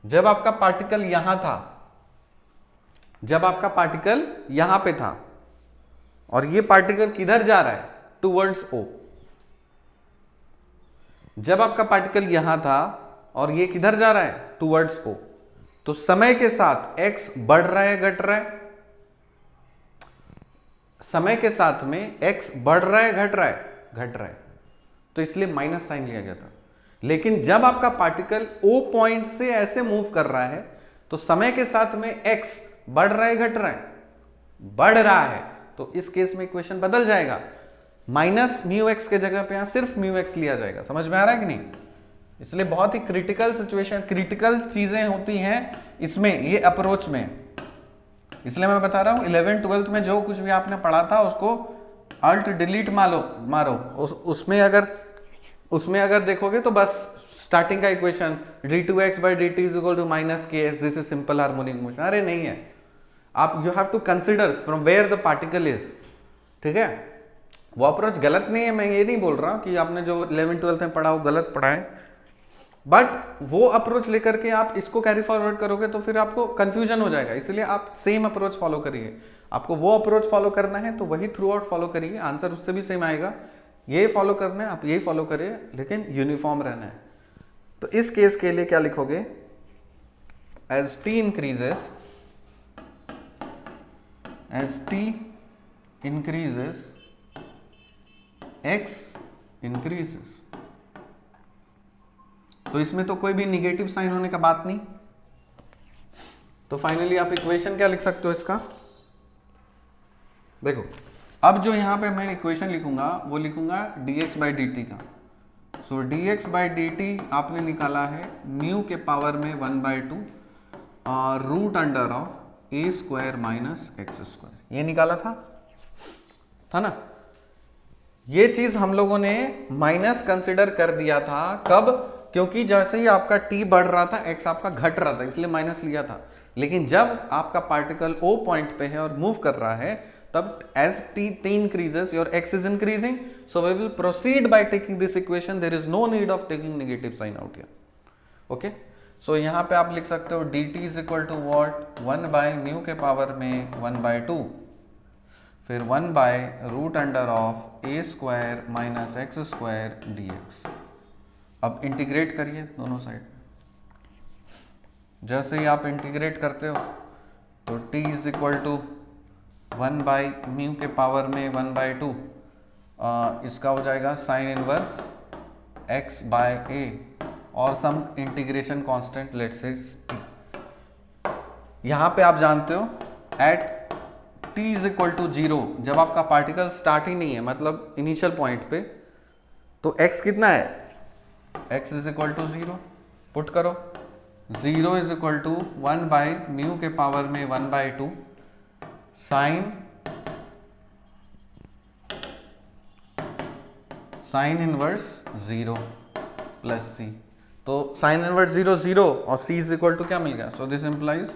जब आपका पार्टिकल यहां था, जब आपका पार्टिकल यहां पे था, और ये पार्टिकल किधर जा रहा है, टूवर्ड्स O। जब आपका पार्टिकल यहां था और ये किधर जा रहा है, टूवर्ड्स O, तो समय के साथ x बढ़ रहा है घट रहा है, समय के साथ में x बढ़ रहा है घट रहा है, घट रहा है, तो इसलिए माइनस साइन लिया गया था। लेकिन जब आपका पार्टिकल O पॉइंट से ऐसे मूव कर रहा है, तो समय के साथ में x बढ़ रहा है घट रहा है, बढ़ रहा है, तो इस केस में इक्वेशन बदल जाएगा, माइनस म्यू एक्स के जगह पे यहां सिर्फ म्यू एक्स लिया जाएगा। समझ में आ रहा है कि नहीं? इसलिए बहुत ही क्रिटिकल सिचुएशन, क्रिटिकल चीजें होती हैं इसमें, ये अप्रोच में। इसलिए मैं बता रहा हूं 11th 12th में जो कुछ भी आपने पढ़ा था उसको अल्ट डिलीट मारो, उसमें अगर देखोगे तो बस स्टार्टिंग का equation d2x by dt is equal to minus ks, this is simple harmonic motion. अरे नहीं है, आप you have to consider from where the particle is. ठीक है, वो अप्रोच गलत नहीं है, मैं ये नहीं बोल रहा कि आपने जो 11th 12th में पढ़ा वो गलत पढ़ा है, बट वो अप्रोच लेकर के आप इसको कैरी फॉरवर्ड करोगे तो फिर आपको कंफ्यूजन हो जाएगा। इसलिए आप सेम अप्रोच फॉलो करिए, आपको वो अप्रोच फॉलो करना है तो वही थ्रू आउट फॉलो करिए, आंसर उससे भी सेम आएगा। ये फॉलो करना है, आप यही फॉलो करिए, लेकिन यूनिफॉर्म रहना है। तो इस केस के लिए क्या लिखोगे, as t increases, x increases. तो इसमें तो कोई भी निगेटिव साइन होने का बात नहीं। तो फाइनली आप इक्वेशन क्या लिख सकते हो इसका, देखो अब जो यहां पे मैं इक्वेशन लिखूंगा वो लिखूंगा dx बाई dt का। सो dx बाई dt आपने निकाला है म्यू के पावर में 1/2 root under of a square minus x square, ये निकाला था ना। ये चीज हम लोगों ने माइनस कंसिडर कर दिया था, कब, क्योंकि जैसे ही आपका t बढ़ रहा था x आपका घट रहा था, इसलिए माइनस लिया था। लेकिन जब आपका पार्टिकल O पॉइंट पे है और मूव कर रहा है, तब as t increases your x is increasing, so we will proceed by taking this equation, there is no need of taking negative sign out here. Okay, so यहाँ पे आप लिख सकते हो dt is equal to what, 1 by mu के power में 1/2, फिर 1 by root under of a square minus x square dx। अब इंटीग्रेट करिए दोनों साइड, जैसे ही आप इंटीग्रेट करते हो तो t is equal to 1 by mu के पावर में 1/2, इसका हो जाएगा sine inverse x by a और some integration constant let say t। यहाँ पे आप जानते हो at t is equal to 0, जब आपका पार्टिकल स्टार्ट ही नहीं है, मतलब इनिशियल पॉइंट पे, तो x कितना है, x is equal to 0, put करो 0 is equal to 1 by mu के पावर में 1/2 साइन इनवर्स 0 प्लस c। तो साइन इनवर्स 0 0 और c इज इक्वल टू क्या मिल गया, so this implies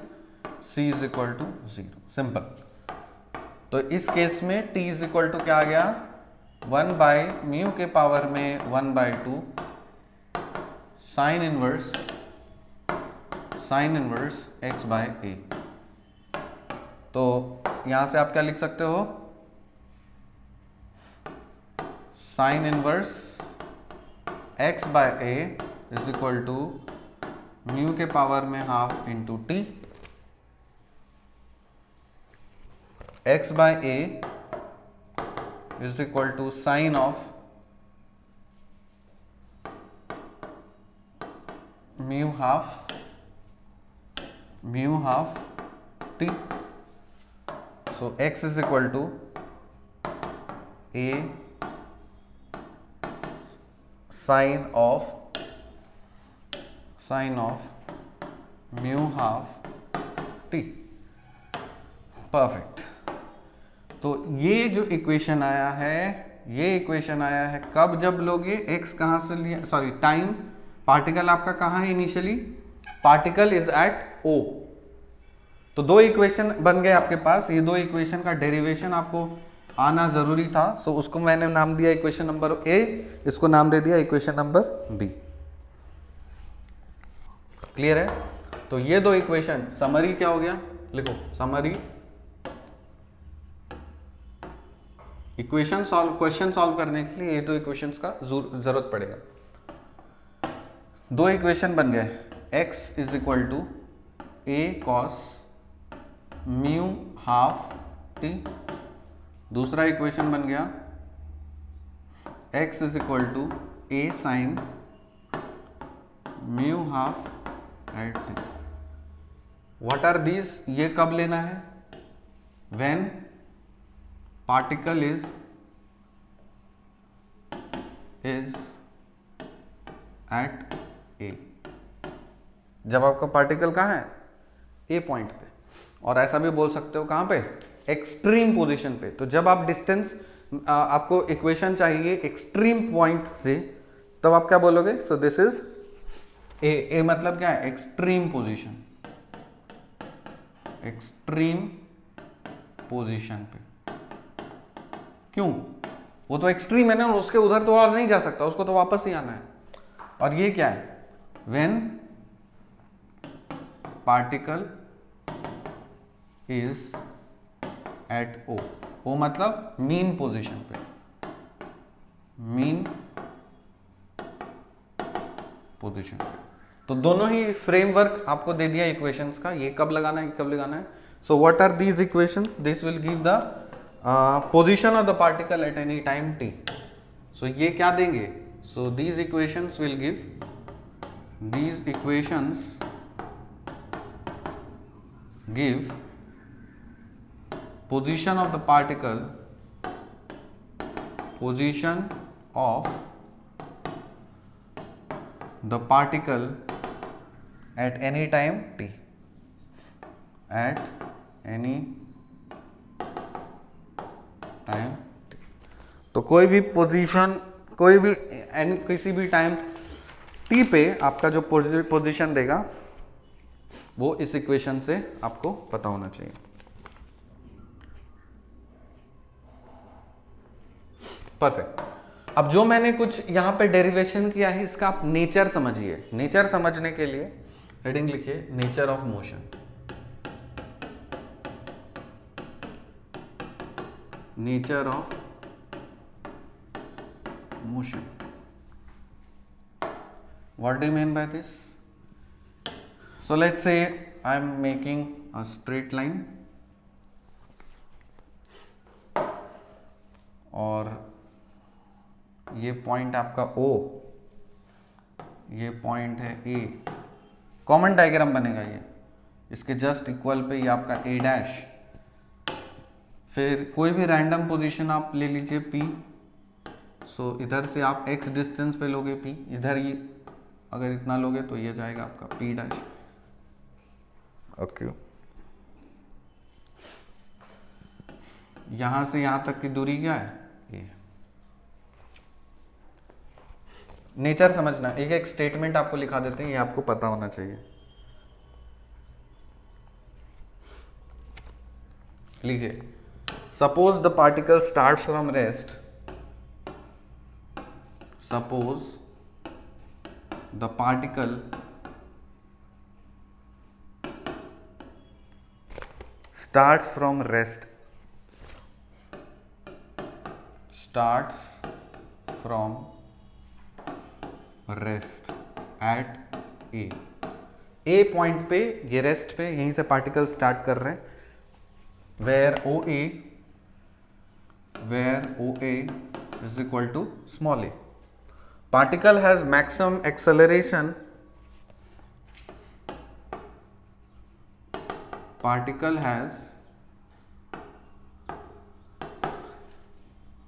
c is equal to 0, simple. तो इस केस में t इज इक्वल टू क्या आ गया, 1 बाई म्यू के पावर में 1/2 sine inverse x by a। तो यहां से आप क्या लिख सकते हो, sine inverse x by a is equal to mu के पावर में half into t, x by a is equal to sine of mu half t. So x is equal to a sine of mu half t. Perfect. तो ये जो equation आया है कब, जब लोग ये x कहाँ से लिया, सॉरी टाइम, पार्टिकल आपका कहाँ है initially, particle is at O. तो दो इक्वेशन बन गए आपके पास. ये दो इक्वेशन का डेरिवेशन आपको आना जरूरी था. सो उसको मैंने नाम दिया इक्वेशन नंबर A, इसको नाम दे दिया इक्वेशन नंबर B. क्लियर है. तो ये दो इक्वेशन, समरी क्या हो गया, लिखो summary. Equation solve, question solve करने के लिए ये दो इक्वेशंस का जरूरत पड़ेगा. दो इक्वेशन बन गए, x is equal to a cos mu half t. दूसरा इक्वेशन बन गया x is equal to a sine mu half at t. What are these, ये कब लेना है, when particle is at a. जब आपका पार्टिकल कहाँ है, ए पॉइंट पे. और ऐसा भी बोल सकते हो कहाँ पे, एक्सट्रीम पोजीशन पे. तो जब आप डिस्टेंस, आपको इक्वेशन चाहिए एक्सट्रीम पॉइंट से, तब आप क्या बोलोगे, सो दिस इज ए मतलब क्या है, एक्सट्रीम पोजीशन, एक्सट्रीम पोजीशन पे. क्यों, वो तो एक्सट्रीम है ना, उसके उधर तो और नहीं जा सकता, उसको तो वापस ही आना है. और ये क्या है, when particle is at O. O मतलब मीन पोजीशन पे, मीन पोजीशन पे. तो दोनों ही फ्रेमवर्क आपको दे दिया इक्वेशंस का, ये कब लगाना है, कब लगाना है. So what are these equations, this will give the position of the particle at any time t. So ये क्या देंगे, so these equations will give, these equations give position of the particle, position of the particle at any time t, at any time t. तो कोई भी position, कोई भी किसी भी टाइम टी पे आपका जो पोजीशन देगा वो इस इक्वेशन से आपको पता होना चाहिए. परफेक्ट. अब जो मैंने कुछ यहां पे डेरिवेशन किया है, इसका आप नेचर समझिए. नेचर समझने के लिए हेडिंग लिखिए, nature of motion. Nature of motion. What do you mean by this? So let's say I am making a straight line और ये पॉइंट आपका O, ये पॉइंट है A. कॉमन डायग्राम बनेगा ये, इसके जस्ट इक्वल पे ये आपका A डैश. फिर कोई भी रैंडम पोजीशन आप ले लीजिए P. सो इधर से आप x डिस्टेंस पे लोगे P, इधर ये अगर इतना लोगे तो ये जाएगा आपका P डैश. ओके. यहां से यहां तक की दूरी क्या है, ये. नेचर समझना, एक एक स्टेटमेंट आपको लिखा देते हैं, ये आपको पता होना चाहिए. लिखिए, suppose the particle start from rest. Suppose the particle starts from rest, starts from rest at A point पे, ये रेस्ट पे, यहीं से पार्टिकल स्टार्ट कर रहे हैं. where OA is equal to small a. Particle has maximum acceleration. Particle has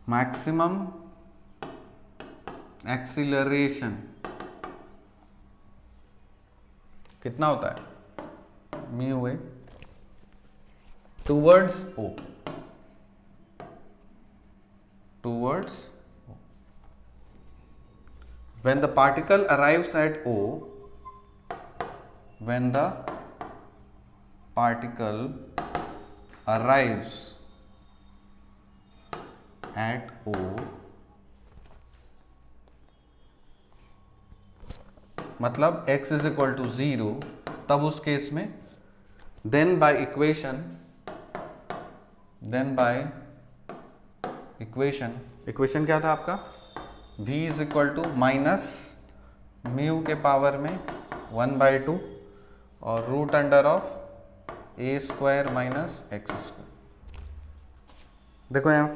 maximum acceleration. कितना होता है? Mu A towards O. Towards O. When the particle arrives at O, when the particle arrives at O, मतलब x is equal to 0, तब उस case में then by equation क्या था आपका? v is equal to minus mu के power में 1/2 और root under of a square minus x square. देखो यहाँ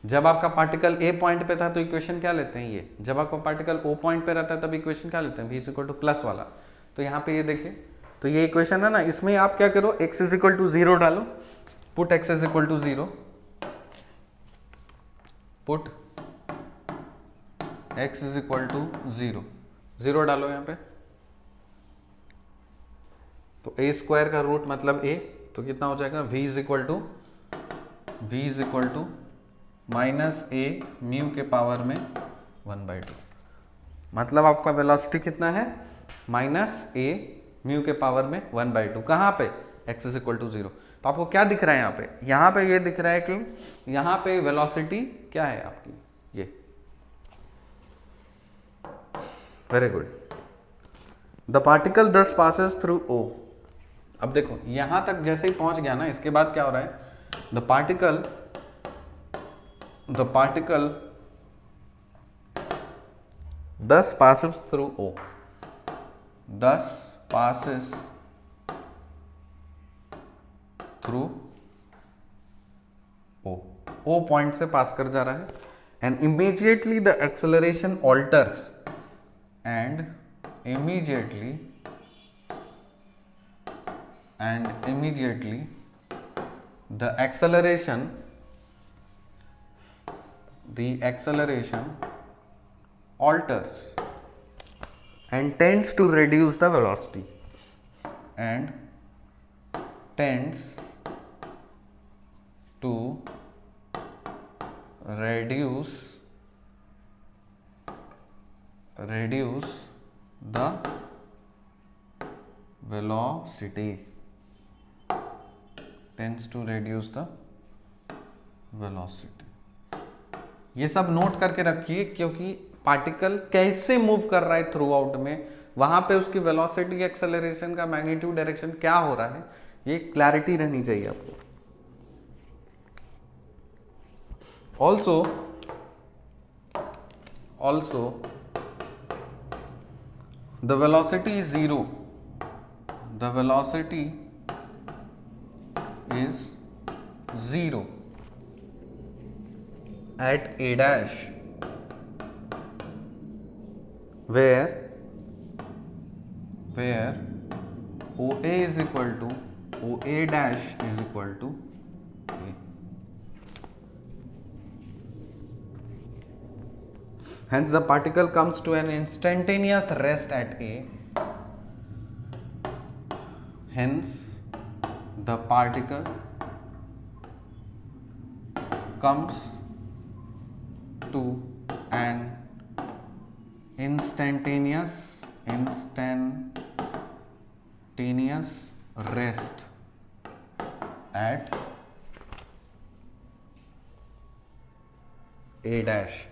जब आपका पार्टिकल ए पॉइंट पे था तो इक्वेशन क्या लेते हैं ये, जब आपका पार्टिकल ओ पॉइंट पे रहता है तब इक्वेशन क्या लेते हैं? v is equal two plus वाला. तो यहाँ पे ये देखिए, तो ये इक्वेशन है ना, इसमें आप क्या करो, x इज इक्वल टू 0 डालो, put x is equal to 0, put x is equal to 0 डालो यहाँ पे. तो a स्क्वायर का रूट मतलब a, तो कितना हो जाएगा? v is equal to minus a mu के पावर में 1/2. मतलब आपका वेलोसिटी कितना है? माइनस a म्यू के पावर में 1/2. कहाँ पे? x is equal to 0. तो आपको क्या दिख रहा है यहाँ पे? यहाँ पे ये दिख रहा है कि यहाँ पे वेलोसिटी क्या है आपकी, ये. Very good. द पार्टिकल दस पासेस थ्रू O. अब देखो यहां तक जैसे ही पहुंच गया ना, इसके बाद क्या हो रहा है? द पार्टिकल दस passes through O. 10 passes through O point से पास कर जा रहा है. And immediately the acceleration alters, and immediately the acceleration alters and tends to reduce the velocity, and tends to reduce the velocity, tends to reduce the velocity. ये सब note करके रखिए, क्योंकि पार्टिकल कैसे मूव कर रहा है थ्रू आउट में, वहां पे उसकी वेलोसिटी, एक्सेलरेशन का मैग्नीट्यूड, डायरेक्शन क्या हो रहा है, ये क्लैरिटी रहनी चाहिए आपको. also the velocity is 0. The velocity is 0 at A dash, where OA is equal to OA dash is equal to A. Hence the particle comes to an instantaneous rest at A. Hence the particle comes to an instantaneous rest at A dash,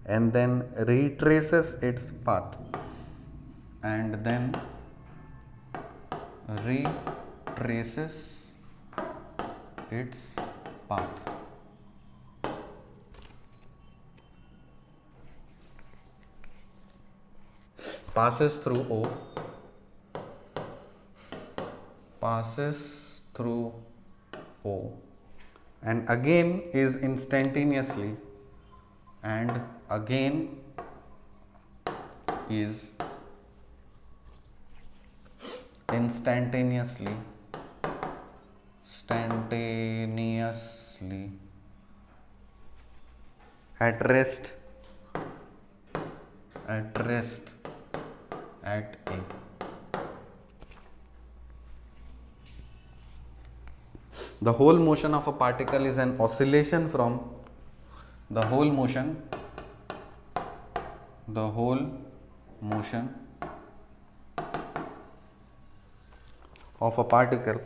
and then retraces its path, and then retraces its path. Passes through O, passes through O, and again is instantaneously, and again is instantaneously at rest at A. The whole motion of a particle is an oscillation from the whole motion of a particle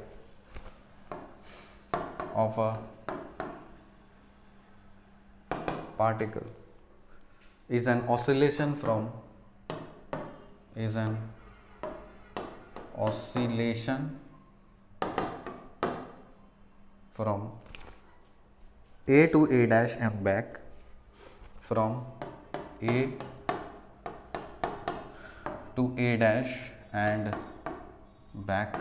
is an oscillation from A to A dash and back, from A to A dash and back,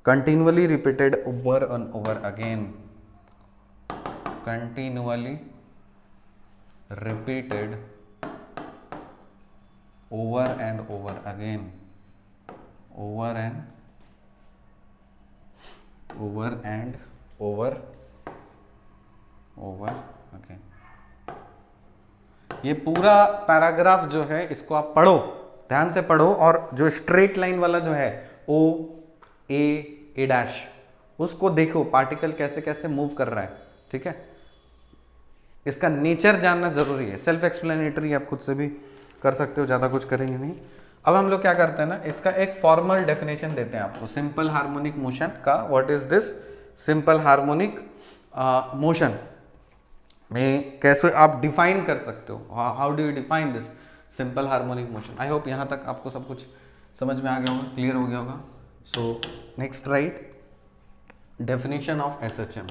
continually repeated over and over again, over and over again. ये पूरा paragraph जो है इसको आप पढ़ो, ध्यान से पढ़ो, और जो स्ट्रेट लाइन वाला जो है O A डैश, उसको देखो पार्टिकल कैसे कैसे मूव कर रहा है, ठीक है। इसका नेचर जानना जरूरी है, सेल्फ एक्सप्लेनेटरी, आप खुद से भी कर सकते हो, ज़्यादा कुछ करेंगे नहीं। अब हम लोग क्या करते हैं ना, इसका एक फॉर्मल डेफिनेशन देते हैं आपको सिंपल हार्मोनिक मोशन का। What is this simple harmonic motion में कैसे आप डिफाइन कर सकते हो, how do you define this simple harmonic motion. I hope यहाँ तक आपको सब कुछ समझ में आ गया होगा, क्लियर हो गया होगा। So next write definition of SHM।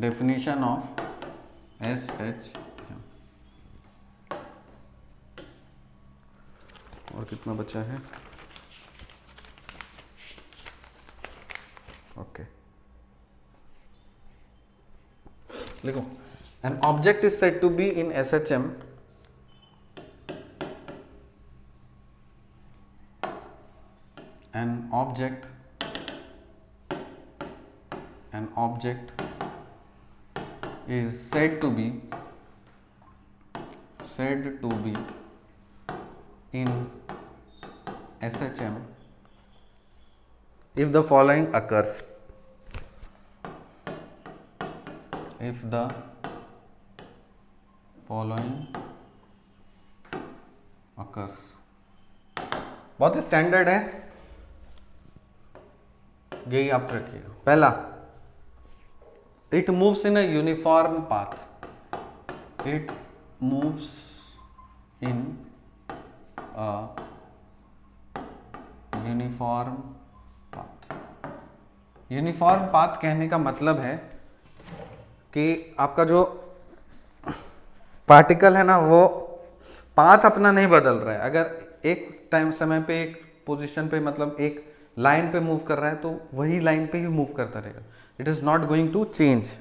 Definition of SHM। और कितना बचा है, ओके लिखो। An object is said to be in SHM an object is said to be in SHM if the following occurs. If the following occurs, बहुत standard है, यही आप रखिएगा। पहला, it moves in a uniform path. It moves in a uniform path. Uniform path कहने का मतलब है कि आपका जो पार्टिकल है ना, वो पाथ अपना नहीं बदल रहा है। अगर एक टाइम समय पे एक पोजीशन पे, मतलब एक लाइन पे मूव कर रहा है, तो वही लाइन पे ही मूव करता रहेगा। It is not going to change.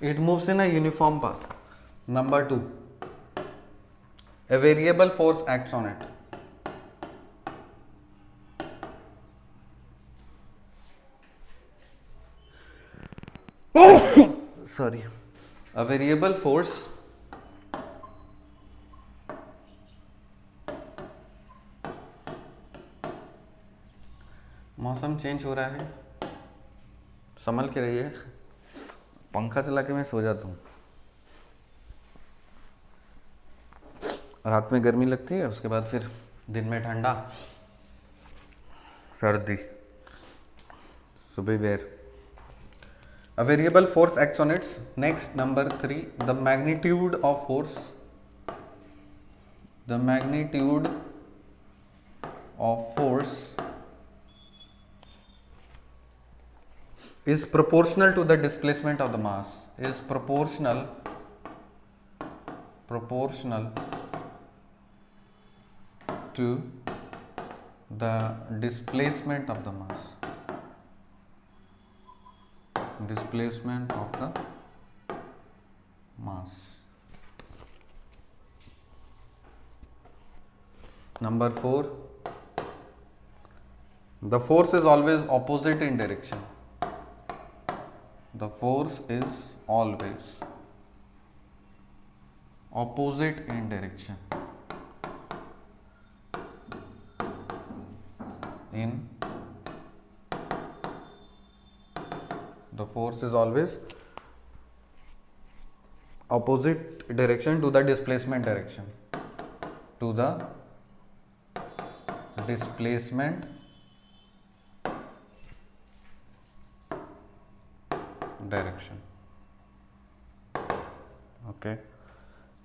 It moves in a uniform path. Number 2, a variable force acts on it. Sorry. A variable force मौसम चेंज हो रहा है, संभल के रहिए। पंखा चला के मैं सो जाता हूँ, रात में गर्मी लगती है, उसके बाद फिर दिन में ठंडा, सर्दी, सुबह बेर। A variable force acts on its. Next, number 3, the magnitude of force. the magnitude of force is proportional to the displacement of the mass, is proportional to the displacement of the mass, displacement of the mass. Number 4, the force is always opposite in direction. The force is always opposite in direction. The force is always opposite direction to the displacement direction. To the displacement direction. Okay.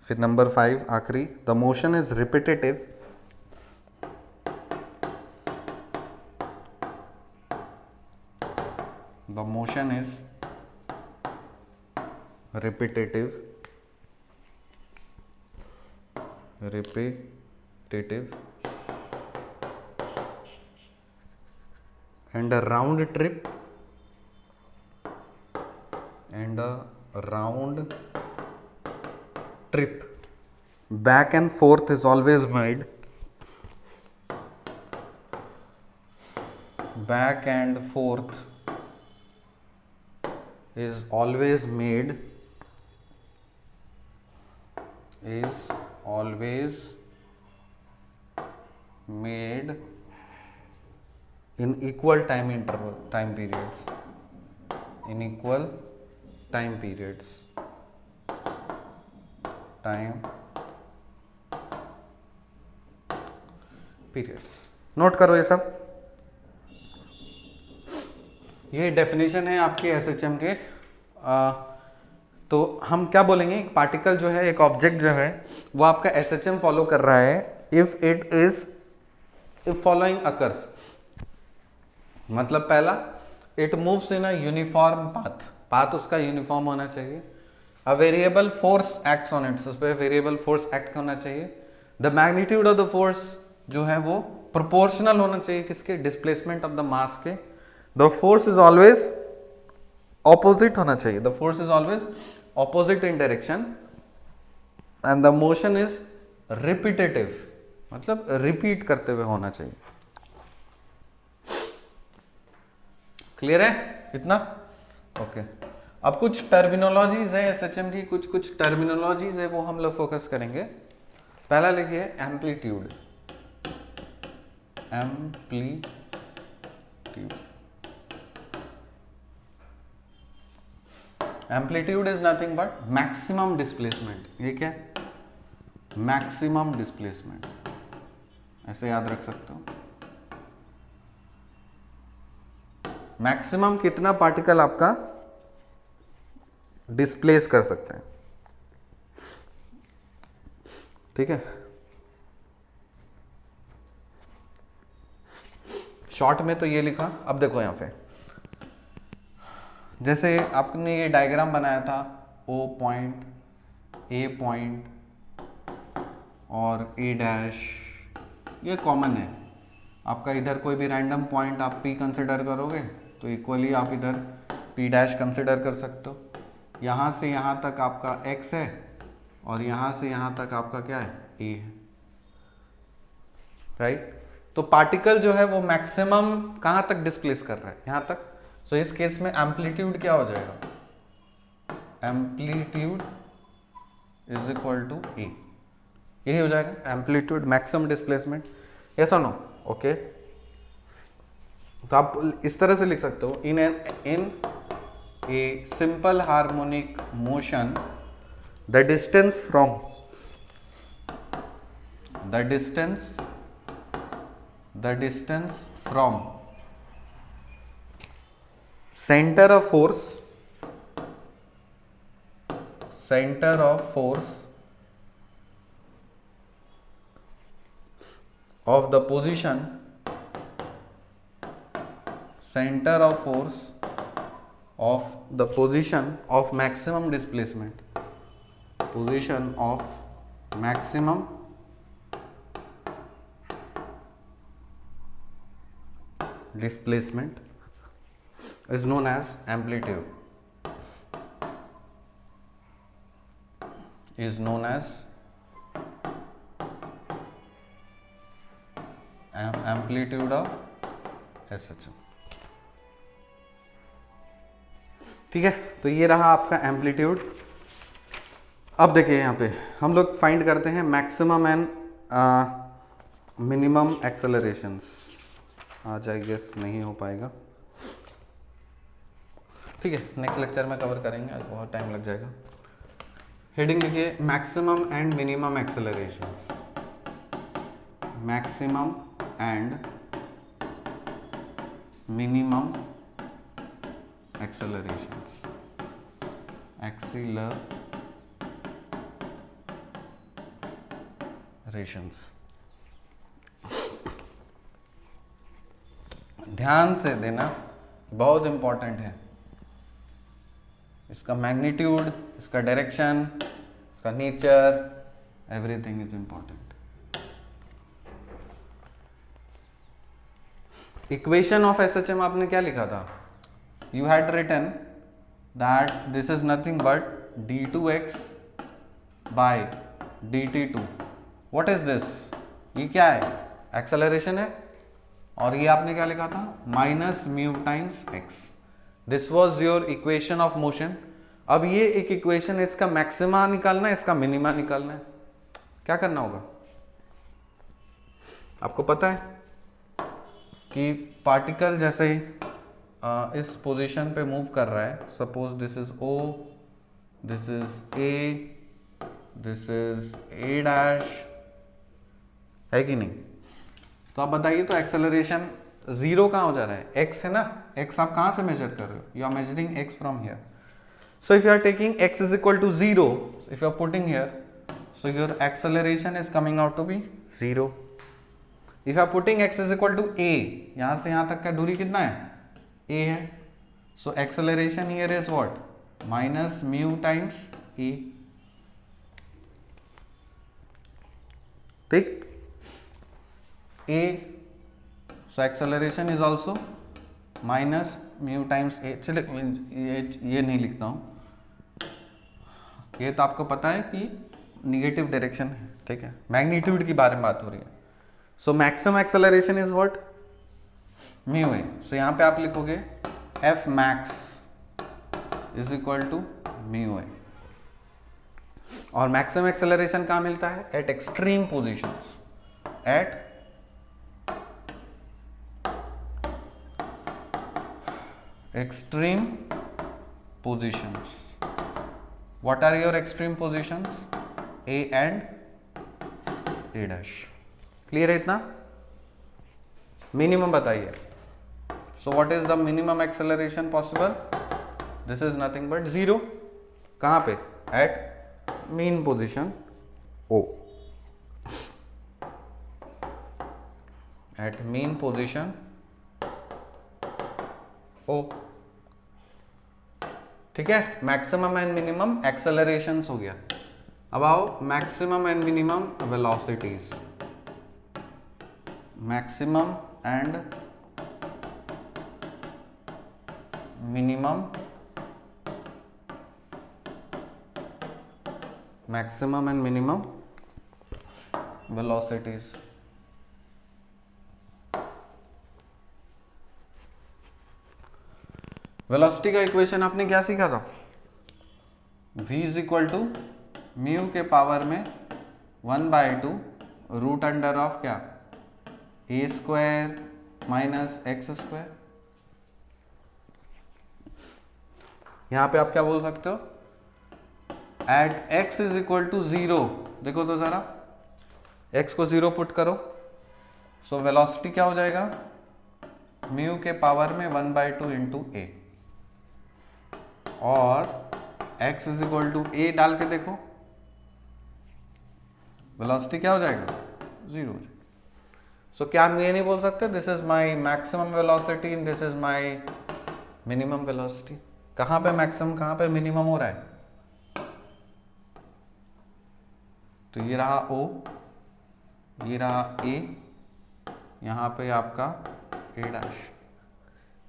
फिर number 5 आखिरी, the motion is repetitive. The motion is repetitive, and a round trip back and forth is always made. Back and forth is always made in equal time periods. In equal time periods. Note करो ये सब। ये definition है आपके SHM के। तो हम क्या बोलेंगे, एक पार्टिकल जो है, एक ऑब्जेक्ट जो है, वो आपका एसएचएम फॉलो कर रहा है इफ फॉलोइंग अकर्स। मतलब पहला, it moves in a uniform path उसका यूनिफॉर्म होना चाहिए। A variable force acts on it's, उस पर वेरिएबल फोर्स एक्ट करना चाहिए। The magnitude of the force जो है वो प्रोपोर्शनल होना चाहिए किसके, डिस्प्लेसमेंट ऑफ द मास के। The force is always opposite होना चाहिए, the force is always opposite in direction, and the motion is repetitive, मतलब रिपीट करते हुए होना चाहिए। क्लियर है इतना? ओके। अब कुछ टर्मिनोलॉजीज है एसएचएम की, कुछ टर्मिनोलॉजीज है, वो हम लोग फोकस करेंगे। पहला लिखिए amplitude. Amplitude is nothing but maximum displacement. ये क्या है? मैक्सिमम डिस्प्लेसमेंट, ऐसे याद रख सकते हो। मैक्सिमम कितना पार्टिकल आपका डिस्प्लेस कर सकते हैं, ठीक है। शॉर्ट में तो ये लिखा। अब देखो यहां पे, जैसे आपने ये डायग्राम बनाया था, O पॉइंट, A पॉइंट और A डैश, ये कॉमन है आपका। इधर कोई भी रैंडम पॉइंट आप P कंसिडर करोगे तो इक्वली आप इधर P डैश कंसिडर कर सकते हो। यहाँ से यहाँ तक आपका X है और यहाँ से यहाँ तक आपका क्या है, A है, राइट। तो पार्टिकल जो है वो मैक्सिमम कहाँ तक डिस्प्लेस कर रहा है, यहाँ तक। सो इस केस में एम्पलीट्यूड क्या हो जाएगा, amplitude is equal to A, यही हो जाएगा एम्पलीट्यूड मैक्सिमम डिस्प्लेसमेंट। यस और नो? ओके। तो आप इस तरह से लिख सकते हो, in a simple harmonic motion the distance from center of force of the position center of force of the position of maximum displacement, position of maximum displacement is known as amplitude, is known as amplitude of SHM। ठीक है, तो ये रहा आपका amplitude. अब देखिए यहाँ पे हम लोग फाइंड करते हैं मैक्सिमम एंड मिनिमम एक्सेलरेशंस। आज आई गेस नहीं हो पाएगा, ठीक है, नेक्स्ट लेक्चर में कवर करेंगे, आज बहुत टाइम लग जाएगा। हेडिंग लिखिए maximum and minimum accelerations, maximum and minimum accelerations, accelerations. ध्यान से देना, बहुत इंपॉर्टेंट है। इसका मैग्नीट्यूड, इसका डायरेक्शन, इसका nature, everything is important. Equation of SHM आपने क्या लिखा था? You had written that this is nothing but d2x by dt2। What is this? ये क्या है? एक्सेलरेशन है। और ये आपने क्या लिखा था? Minus mu times x. This was your equation of motion. अब ये एक इक्वेशन है, इसका मैक्सिमा निकालना है, इसका मिनिमा निकालना है। क्या करना होगा? आपको पता है कि पार्टिकल जैसे इस पोजीशन पे मूव कर रहा है, suppose this is O, this is A, this is A dash, है कि नहीं? तो आप बताइए, तो एक्सेलरेशन जीरो कहाँ हो जा रहा है? x है ना, x आप कहाँ से मेजर कर रहे हो? You are measuring x from here. So if you are taking x is equal to 0, if you are putting here, so your acceleration is coming out to be 0। If you are putting x is equal to a, यहाँ से यहाँ तक का दूरी कितना है? a है। So acceleration here is what? Minus mu times a। ठीक, a, so acceleration is also minus mu times a। चलिए ये नहीं लिखता हूँ, ये तो आपको पता है कि निगेटिव डायरेक्शन है, ठीक है। मैग्नीट्यूड की बारे में बात हो रही है। So maximum acceleration is what? Mu A. So यहाँ पे आप लिखोगे F max is equal to mu A. और मैक्सिमम एक्सेलरेशन कहाँ मिलता है? At extreme positions, at extreme positions। what are your extreme positions? A and A dash। Clear है इतना? मिनिमम बताइए। So what is the minimum acceleration possible? This is nothing but 0। कहाँ पे? At mean position O, at mean position O। ठीक है, maximum and minimum एक्सेलरेशंस हो गया। अब आओ maximum and minimum velocities, maximum and minimum, maximum and minimum velocities. Velocity का equation आपने क्या सीखा था? v is equal to mu के पावर में 1/2 रूट अंडर ऑफ क्या? a square minus x square. यहां पे आप क्या बोल सकते हो? At x is equal to 0, देखो तो जरा, x को 0 पुट करो, सो वेलोसिटी क्या हो जाएगा? म्यू के पावर में 1/2 इंटू ए। और x इज इक्वल टू ए डाल के देखो, वेलोसिटी क्या हो जाएगा? 0 हो जाएगा। सो क्या हम ये नहीं बोल सकते this is my maximum velocity and this is my minimum velocity? कहाँ पे मैक्सिमम कहाँ पे मिनिमम हो रहा है? तो ये रहा O, ये रहा A, यहाँ पे आपका A डैश।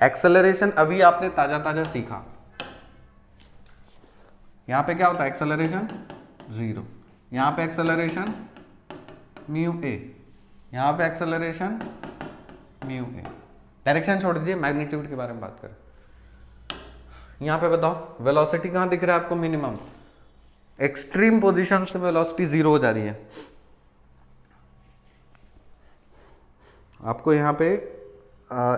एक्सेलरेशन अभी आपने ताजा ताजा सीखा। यहाँ पे क्या होता है एक्सेलरेशन? 0। यहाँ पे एक्सेलरेशन म्यू ए, यहाँ पे एक्सेलरेशन म्यू ए। डायरेक्शन छोड़ दीजिए, मैग्नीट्यूड के बारे में बात करें। यहाँ पे बताओ वेलोसिटी कहाँ दिख रहा है आपको? मिनिमम। एक्सट्रीम पोजीशन से वेलोसिटी 0 हो जा रही है। आपको यहाँ पे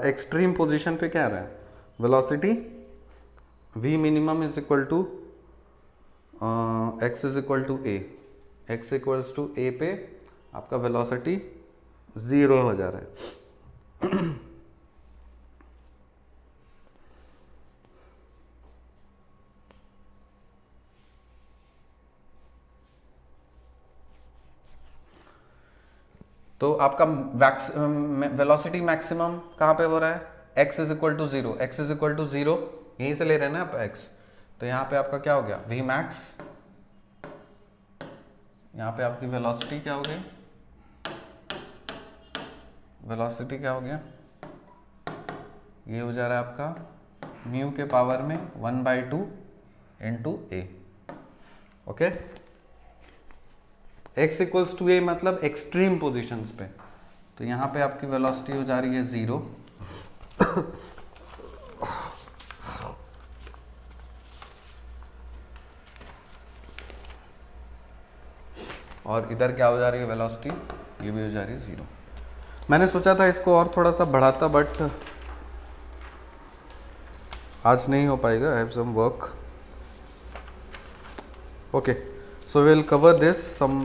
एक्सट्रीम पोजीशन पे क्या आ रहा है? Velocity v minimum is equal to x is equal to a, x equals to a पे आपका वेलोसिटी 0 हो जा रहा है। तो आपका वेलोसिटी मैक्सिमम कहाँ पे हो रहा है? x is equal to 0, x is equal to 0 यहीं से ले रहे हैं ना आप x। तो यहाँ पे आपका क्या हो गया? v max. यहाँ पे आपकी वेलोसिटी क्या हो गई? वेलोसिटी क्या हो गया? ये हो जा रहा है आपका म्यू के पावर में 1/2 into a। Okay, x equals to a मतलब एक्सट्रीम पोजिशंस पे। तो यहाँ पे आपकी वेलोसिटी हो जा रही है 0। और इधर क्या हो जा रही है वेलोसिटी? ये भी हो जा रही है 0। मैंने सोचा था इसको और थोड़ा सा बढ़ाता, बट आज नहीं हो पाएगा। I have some work. Okay, so we'll cover this some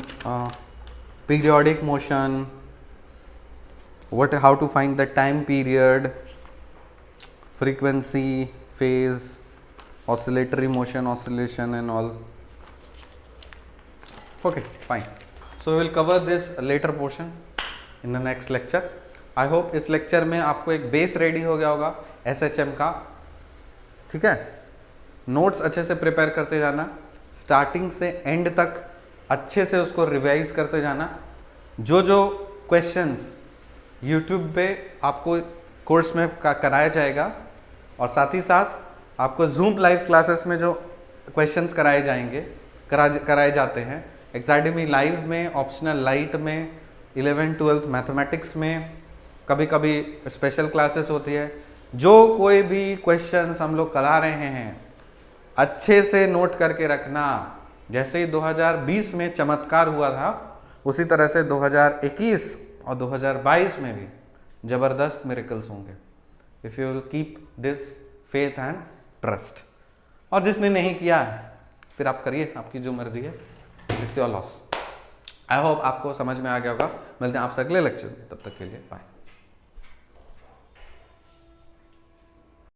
periodic motion, how to find the time period, frequency, phase, oscillatory motion, oscillation and all. Okay, fine. So we'll cover this later portion in the next lecture. I hope इस lecture में आपको एक base ready हो गया होगा SHM का। ठीक है, नोट्स अच्छे से प्रिपेयर करते जाना, स्टार्टिंग से एंड तक अच्छे से उसको रिवाइज करते जाना। जो जो क्वेश्चंस यूट्यूब पे आपको कोर्स में कराया जाएगा, और साथ ही साथ आपको जूम लाइव क्लासेस में जो क्वेश्चंस कराए जाएंगे, कराए जाते हैं एकेडमी लाइव में, ऑप्शनल लाइट में, 11th 12th मैथमेटिक्स में, कभी कभी स्पेशल क्लासेस होती है। जो कोई भी क्वेश्चंस हम लोग करा रहे हैं अच्छे से नोट करके रखना। जैसे ही 2020 में चमत्कार हुआ था, उसी तरह से 2021 और 2022 में भी ज़बरदस्त मिरेकल्स होंगे। If you will keep this faith and trust. और जिसने नहीं किया फिर आप करिए, आपकी जो मर्जी है, it's your loss. I hope आपको समझ में आ गया होगा। मिलते हैं आपसे अगले लेक्चर में, तब तक के लिए बाय।